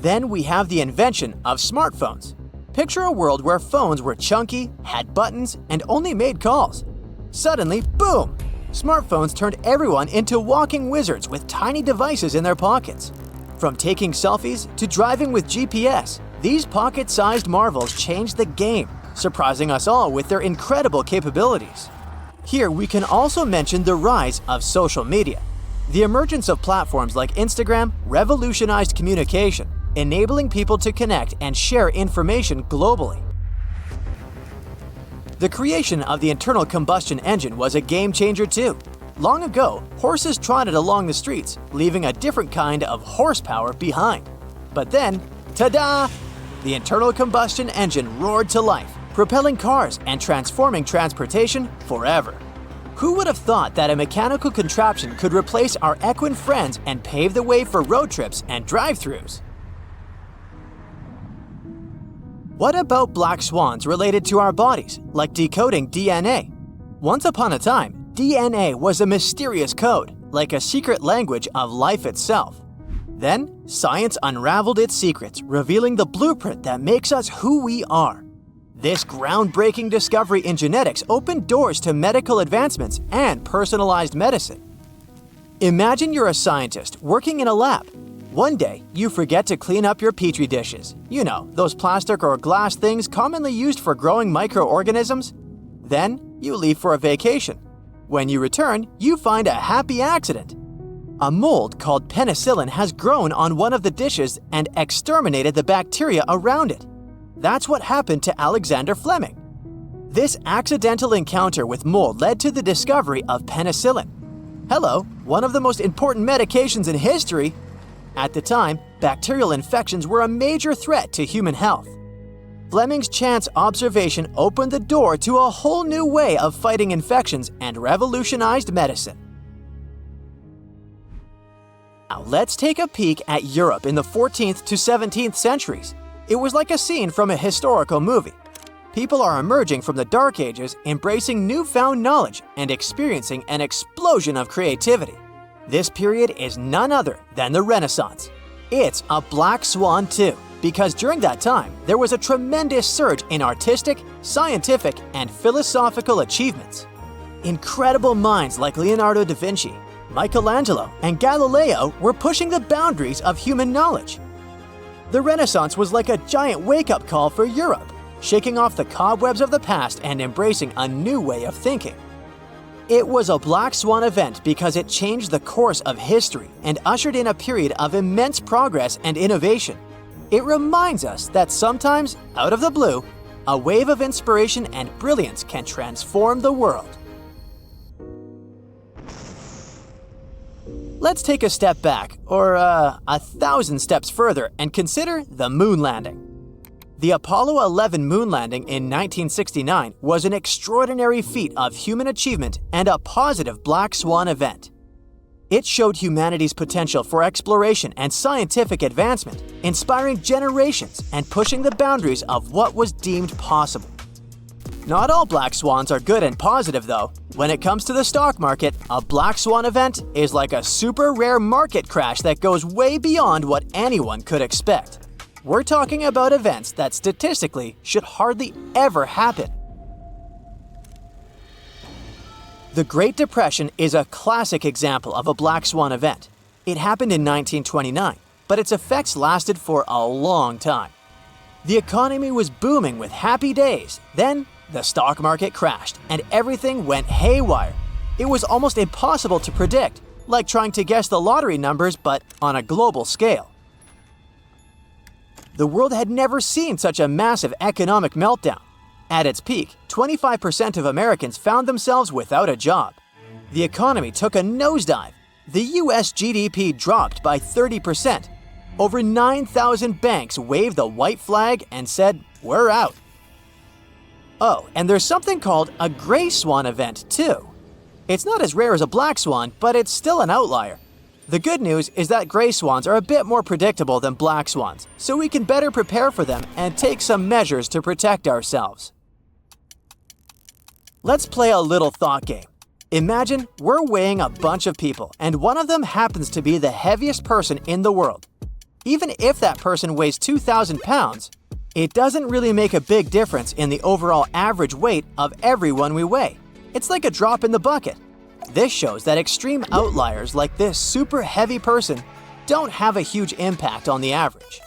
Then we have the invention of smartphones. Picture a world where phones were chunky, had buttons, and only made calls. Suddenly, boom! Smartphones turned everyone into walking wizards with tiny devices in their pockets. From taking selfies to driving with GPS, these pocket-sized marvels changed the game, surprising us all with their incredible capabilities. Here we can also mention the rise of social media. The emergence of platforms like Instagram revolutionized communication, enabling people to connect and share information globally. The creation of the internal combustion engine was a game changer too. Long ago, horses trotted along the streets, leaving a different kind of horsepower behind. But then, ta-da! The internal combustion engine roared to life, propelling cars and transforming transportation forever. Who would have thought that a mechanical contraption could replace our equine friends and pave the way for road trips and drive-thrus? What about black swans related to our bodies, like decoding DNA? Once upon a time, DNA was a mysterious code, like a secret language of life itself. Then, science unraveled its secrets, revealing the blueprint that makes us who we are. This groundbreaking discovery in genetics opened doors to medical advancements and personalized medicine. Imagine you're a scientist working in a lab. One day, you forget to clean up your petri dishes. You know, those plastic or glass things commonly used for growing microorganisms. Then, you leave for a vacation. When you return, you find a happy accident. A mold called penicillin has grown on one of the dishes and exterminated the bacteria around it. That's what happened to Alexander Fleming. This accidental encounter with mold led to the discovery of penicillin. Hello, one of the most important medications in history. At the time, bacterial infections were a major threat to human health. Fleming's chance observation opened the door to a whole new way of fighting infections and revolutionized medicine. Now let's take a peek at Europe in the 14th to 17th centuries. It was like a scene from a historical movie. People are emerging from the Dark Ages, embracing newfound knowledge and experiencing an explosion of creativity. This period is none other than the Renaissance. It's a black swan too, because during that time, there was a tremendous surge in artistic, scientific, and philosophical achievements. Incredible minds like Leonardo da Vinci, Michelangelo, and Galileo were pushing the boundaries of human knowledge. The Renaissance was like a giant wake-up call for Europe, shaking off the cobwebs of the past and embracing a new way of thinking. It was a black swan event because it changed the course of history and ushered in a period of immense progress and innovation. It reminds us that sometimes, out of the blue, a wave of inspiration and brilliance can transform the world. Let's take a step back, or 1,000 steps further, and consider the moon landing. The Apollo 11 moon landing in 1969 was an extraordinary feat of human achievement and a positive black swan event. It showed humanity's potential for exploration and scientific advancement, inspiring generations and pushing the boundaries of what was deemed possible. Not all black swans are good and positive though. When it comes to the stock market, a black swan event is like a super rare market crash that goes way beyond what anyone could expect. We're talking about events that statistically should hardly ever happen. The Great Depression is a classic example of a black swan event. It happened in 1929, but its effects lasted for a long time. The economy was booming with happy days. Then, the stock market crashed and everything went haywire. It was almost impossible to predict, like trying to guess the lottery numbers but on a global scale. The world had never seen such a massive economic meltdown. At its peak, 25% of Americans found themselves without a job. The economy took a nosedive. The US GDP dropped by 30%. Over 9,000 banks waved the white flag and said, "We're out." Oh, and there's something called a gray swan event too. It's not as rare as a black swan, but it's still an outlier. The good news is that gray swans are a bit more predictable than black swans, so we can better prepare for them and take some measures to protect ourselves. Let's play a little thought game. Imagine we're weighing a bunch of people, and one of them happens to be the heaviest person in the world. Even if that person weighs 2,000 pounds, it doesn't really make a big difference in the overall average weight of everyone we weigh. It's like a drop in the bucket. This shows that extreme outliers like this super heavy person don't have a huge impact on the average.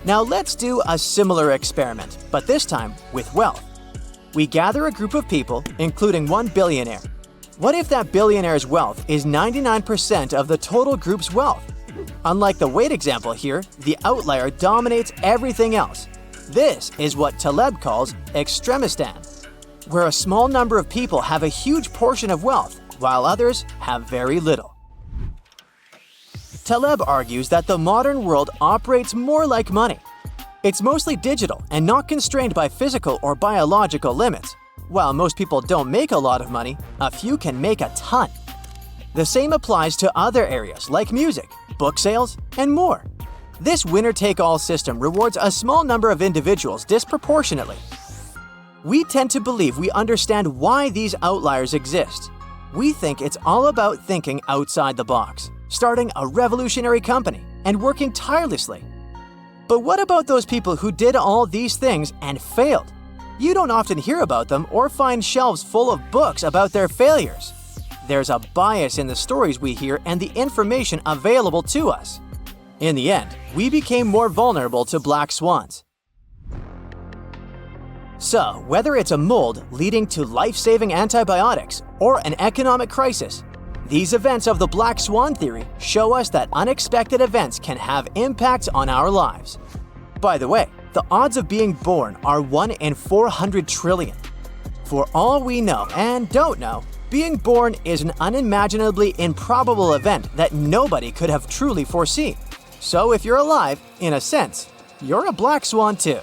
Now let's do a similar experiment, but this time with wealth. We gather a group of people, including one billionaire. What if that billionaire's wealth is 99% of the total group's wealth? Unlike the weight example here, the outlier dominates everything else. This is what Taleb calls extremistan, where a small number of people have a huge portion of wealth, while others have very little. Taleb argues that the modern world operates more like money. It's mostly digital and not constrained by physical or biological limits. While most people don't make a lot of money, a few can make a ton. The same applies to other areas like music, book sales, and more. This winner-take-all system rewards a small number of individuals disproportionately. We tend to believe we understand why these outliers exist. We think it's all about thinking outside the box, starting a revolutionary company, and working tirelessly. But what about those people who did all these things and failed? You don't often hear about them or find shelves full of books about their failures. There's a bias in the stories we hear and the information available to us. In the end, we became more vulnerable to black swans. So, whether it's a mold leading to life-saving antibiotics or an economic crisis, these events of the Black Swan theory show us that unexpected events can have impacts on our lives. By the way, the odds of being born are 1 in 400 trillion. For all we know and don't know, being born is an unimaginably improbable event that nobody could have truly foreseen. So if you're alive, in a sense, you're a black swan too.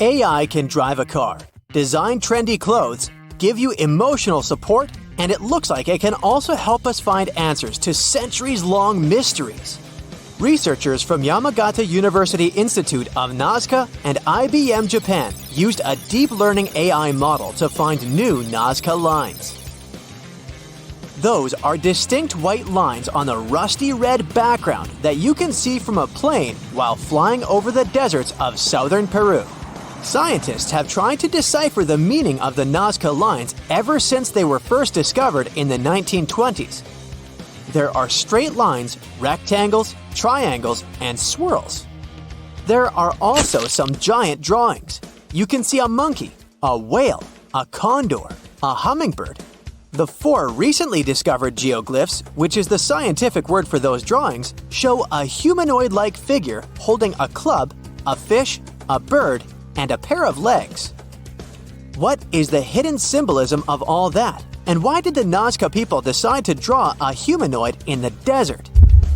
AI can drive a car, design trendy clothes, give you emotional support, and it looks like it can also help us find answers to centuries-long mysteries. Researchers from Yamagata University Institute of Nazca and IBM Japan used a deep learning AI model to find new Nazca Lines. Those are distinct white lines on the rusty red background that you can see from a plane while flying over the deserts of southern Peru. Scientists have tried to decipher the meaning of the Nazca Lines ever since they were first discovered in the 1920s. There are straight lines, rectangles, triangles, and swirls. There are also some giant drawings. You can see a monkey, a whale, a condor, a hummingbird. The 4 recently discovered geoglyphs, which is the scientific word for those drawings, show a humanoid-like figure holding a club, a fish, a bird, and a pair of legs. What is the hidden symbolism of all that? And why did the Nazca people decide to draw a humanoid in the desert?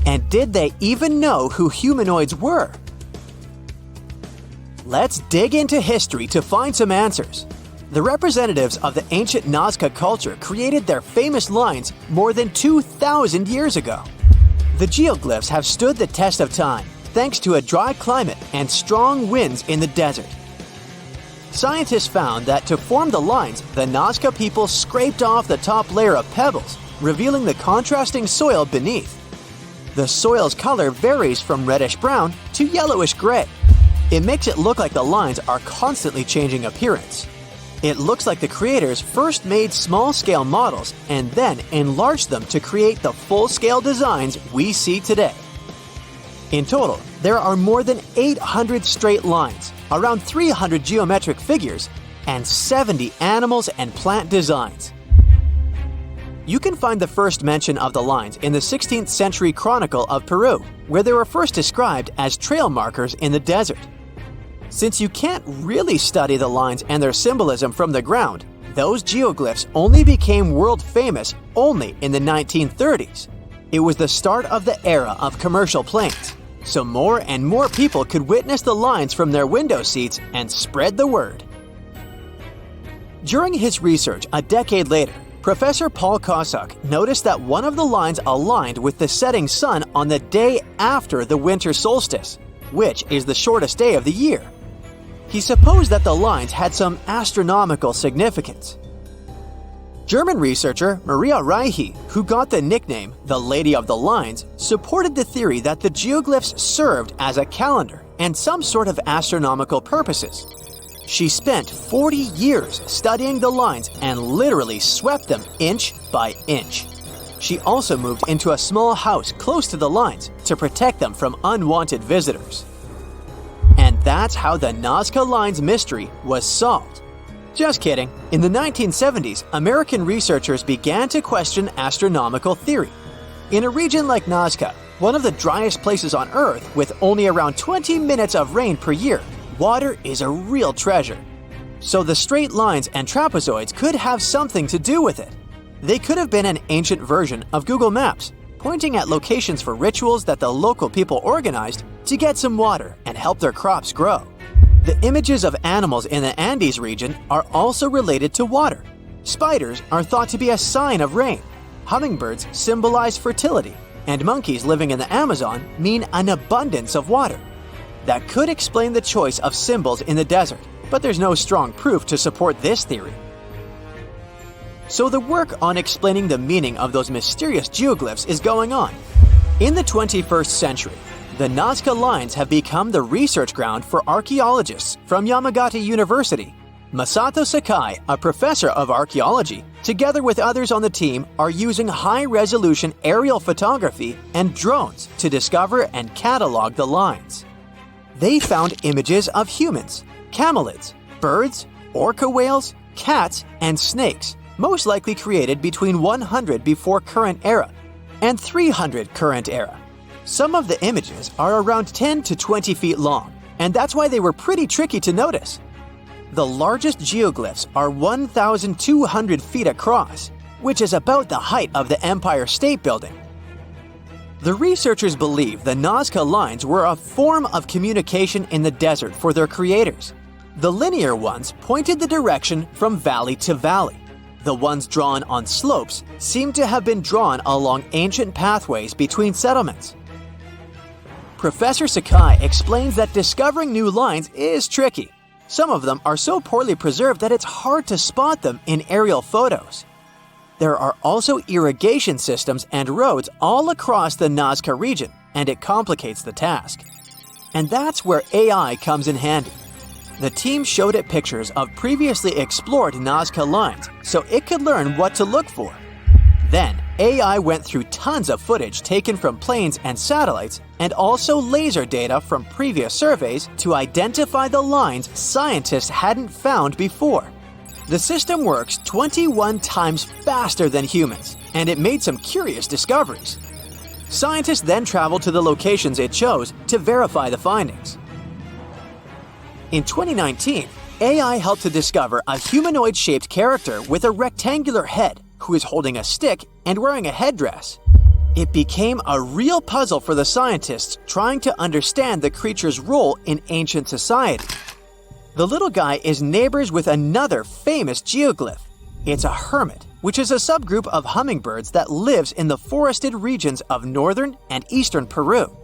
And did they even know who humanoids were? Let's dig into history to find some answers. The representatives of the ancient Nazca culture created their famous lines more than 2,000 years ago. The geoglyphs have stood the test of time thanks to a dry climate and strong winds in the desert. Scientists found that to form the lines, the Nazca people scraped off the top layer of pebbles, revealing the contrasting soil beneath. The soil's color varies from reddish-brown to yellowish-gray. It makes it look like the lines are constantly changing appearance. It looks like the creators first made small-scale models and then enlarged them to create the full-scale designs we see today. In total, there are more than 800 straight lines, around 300 geometric figures, and 70 animals and plant designs. You can find the first mention of the lines in the 16th century Chronicle of Peru, where they were first described as trail markers in the desert. Since you can't really study the lines and their symbolism from the ground, those geoglyphs only became world famous only in the 1930s. It was the start of the era of commercial planes, so more and more people could witness the lines from their window seats and spread the word. During his research a decade later, Professor Paul Kosuk noticed that one of the lines aligned with the setting sun on the day after the winter solstice, which is the shortest day of the year. He supposed that the lines had some astronomical significance. German researcher Maria Reiche, who got the nickname the Lady of the Lines, supported the theory that the geoglyphs served as a calendar and some sort of astronomical purposes. She spent 40 years studying the lines and literally swept them inch by inch. She also moved into a small house close to the lines to protect them from unwanted visitors. And that's how the Nazca Lines mystery was solved. Just kidding. In the 1970s, American researchers began to question astronomical theory. In a region like Nazca, one of the driest places on Earth with only around 20 minutes of rain per year, water is a real treasure. So the straight lines and trapezoids could have something to do with it. They could have been an ancient version of Google Maps, pointing at locations for rituals that the local people organized to get some water and help their crops grow. The images of animals in the Andes region are also related to water. Spiders are thought to be a sign of rain. Hummingbirds symbolize fertility, and monkeys living in the Amazon mean an abundance of water. That could explain the choice of symbols in the desert, but there's no strong proof to support this theory. So the work on explaining the meaning of those mysterious geoglyphs is going on. In the 21st century, the Nazca Lines have become the research ground for archaeologists from Yamagata University. Masato Sakai, a professor of archaeology, together with others on the team, are using high-resolution aerial photography and drones to discover and catalog the lines. They found images of humans, camelids, birds, orca whales, cats, and snakes, most likely created between 100 before current era and 300 current era. Some of the images are around 10 to 20 feet long, and that's why they were pretty tricky to notice. The largest geoglyphs are 1,200 feet across, which is about the height of the Empire State Building. The researchers believe the Nazca Lines were a form of communication in the desert for their creators. The linear ones pointed the direction from valley to valley. The ones drawn on slopes seem to have been drawn along ancient pathways between settlements. Professor Sakai explains that discovering new lines is tricky. Some of them are so poorly preserved that it's hard to spot them in aerial photos. There are also irrigation systems and roads all across the Nazca region, and it complicates the task. And that's where AI comes in handy. The team showed it pictures of previously explored Nazca Lines so it could learn what to look for. Then, AI went through tons of footage taken from planes and satellites and also laser data from previous surveys to identify the lines scientists hadn't found before. The system works 21 times faster than humans, and it made some curious discoveries. Scientists then traveled to the locations it chose to verify the findings. In 2019, AI helped to discover a humanoid-shaped character with a rectangular head who is holding a stick and wearing a headdress. It became a real puzzle for the scientists trying to understand the creature's role in ancient society. The little guy is neighbors with another famous geoglyph. It's a hermit, which is a subgroup of hummingbirds that lives in the forested regions of northern and eastern Peru.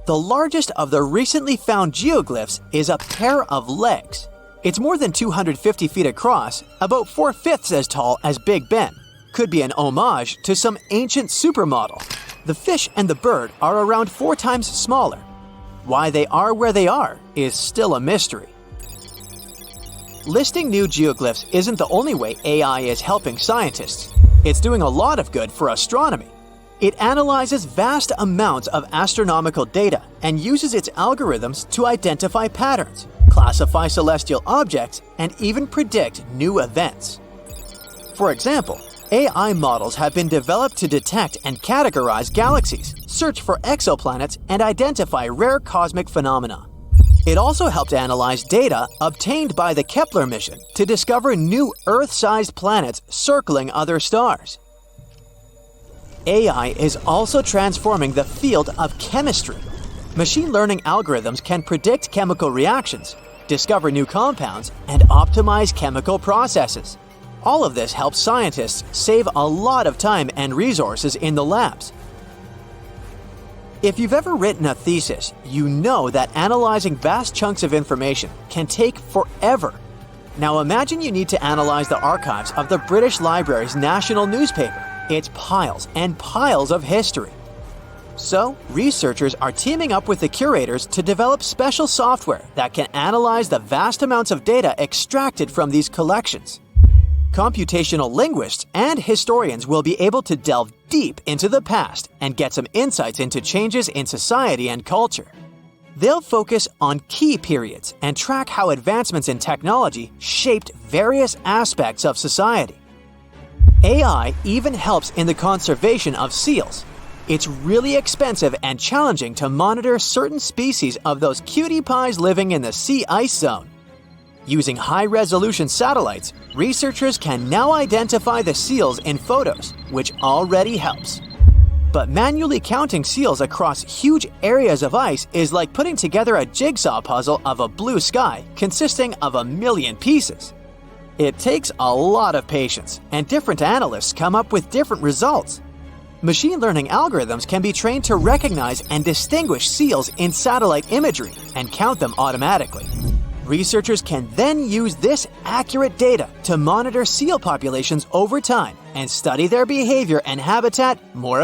The largest of the recently found geoglyphs is a pair of legs. It's more than 250 feet across, about 4/5 as tall as Big Ben. Could be an homage to some ancient supermodel. The fish and the bird are around 4 times smaller. Why they are where they are is still a mystery. Listing new geoglyphs isn't the only way AI is helping scientists. It's doing a lot of good for astronomy. It analyzes vast amounts of astronomical data and uses its algorithms to identify patterns, classify celestial objects, and even predict new events. For example, AI models have been developed to detect and categorize galaxies, search for exoplanets, and identify rare cosmic phenomena. It also helped analyze data obtained by the Kepler mission to discover new Earth-sized planets circling other stars. AI is also transforming the field of chemistry. Machine learning algorithms can predict chemical reactions, discover new compounds, and optimize chemical processes. All of this helps scientists save a lot of time and resources in the labs. If you've ever written a thesis, you know that analyzing vast chunks of information can take forever. Now imagine you need to analyze the archives of the British Library's national newspaper. It's piles and piles of history. So, researchers are teaming up with the curators to develop special software that can analyze the vast amounts of data extracted from these collections. Computational linguists and historians will be able to delve deep into the past and get some insights into changes in society and culture. They'll focus on key periods and track how advancements in technology shaped various aspects of society. AI even helps in the conservation of seals. It's really expensive and challenging to monitor certain species of those cutie pies living in the sea ice zone. Using high-resolution satellites, researchers can now identify the seals in photos, which already helps. But manually counting seals across huge areas of ice is like putting together a jigsaw puzzle of a blue sky consisting of 1 million pieces. It takes a lot of patience, and different analysts come up with different results. Machine learning algorithms can be trained to recognize and distinguish seals in satellite imagery and count them automatically. Researchers can then use this accurate data to monitor seal populations over time and study their behavior and habitat more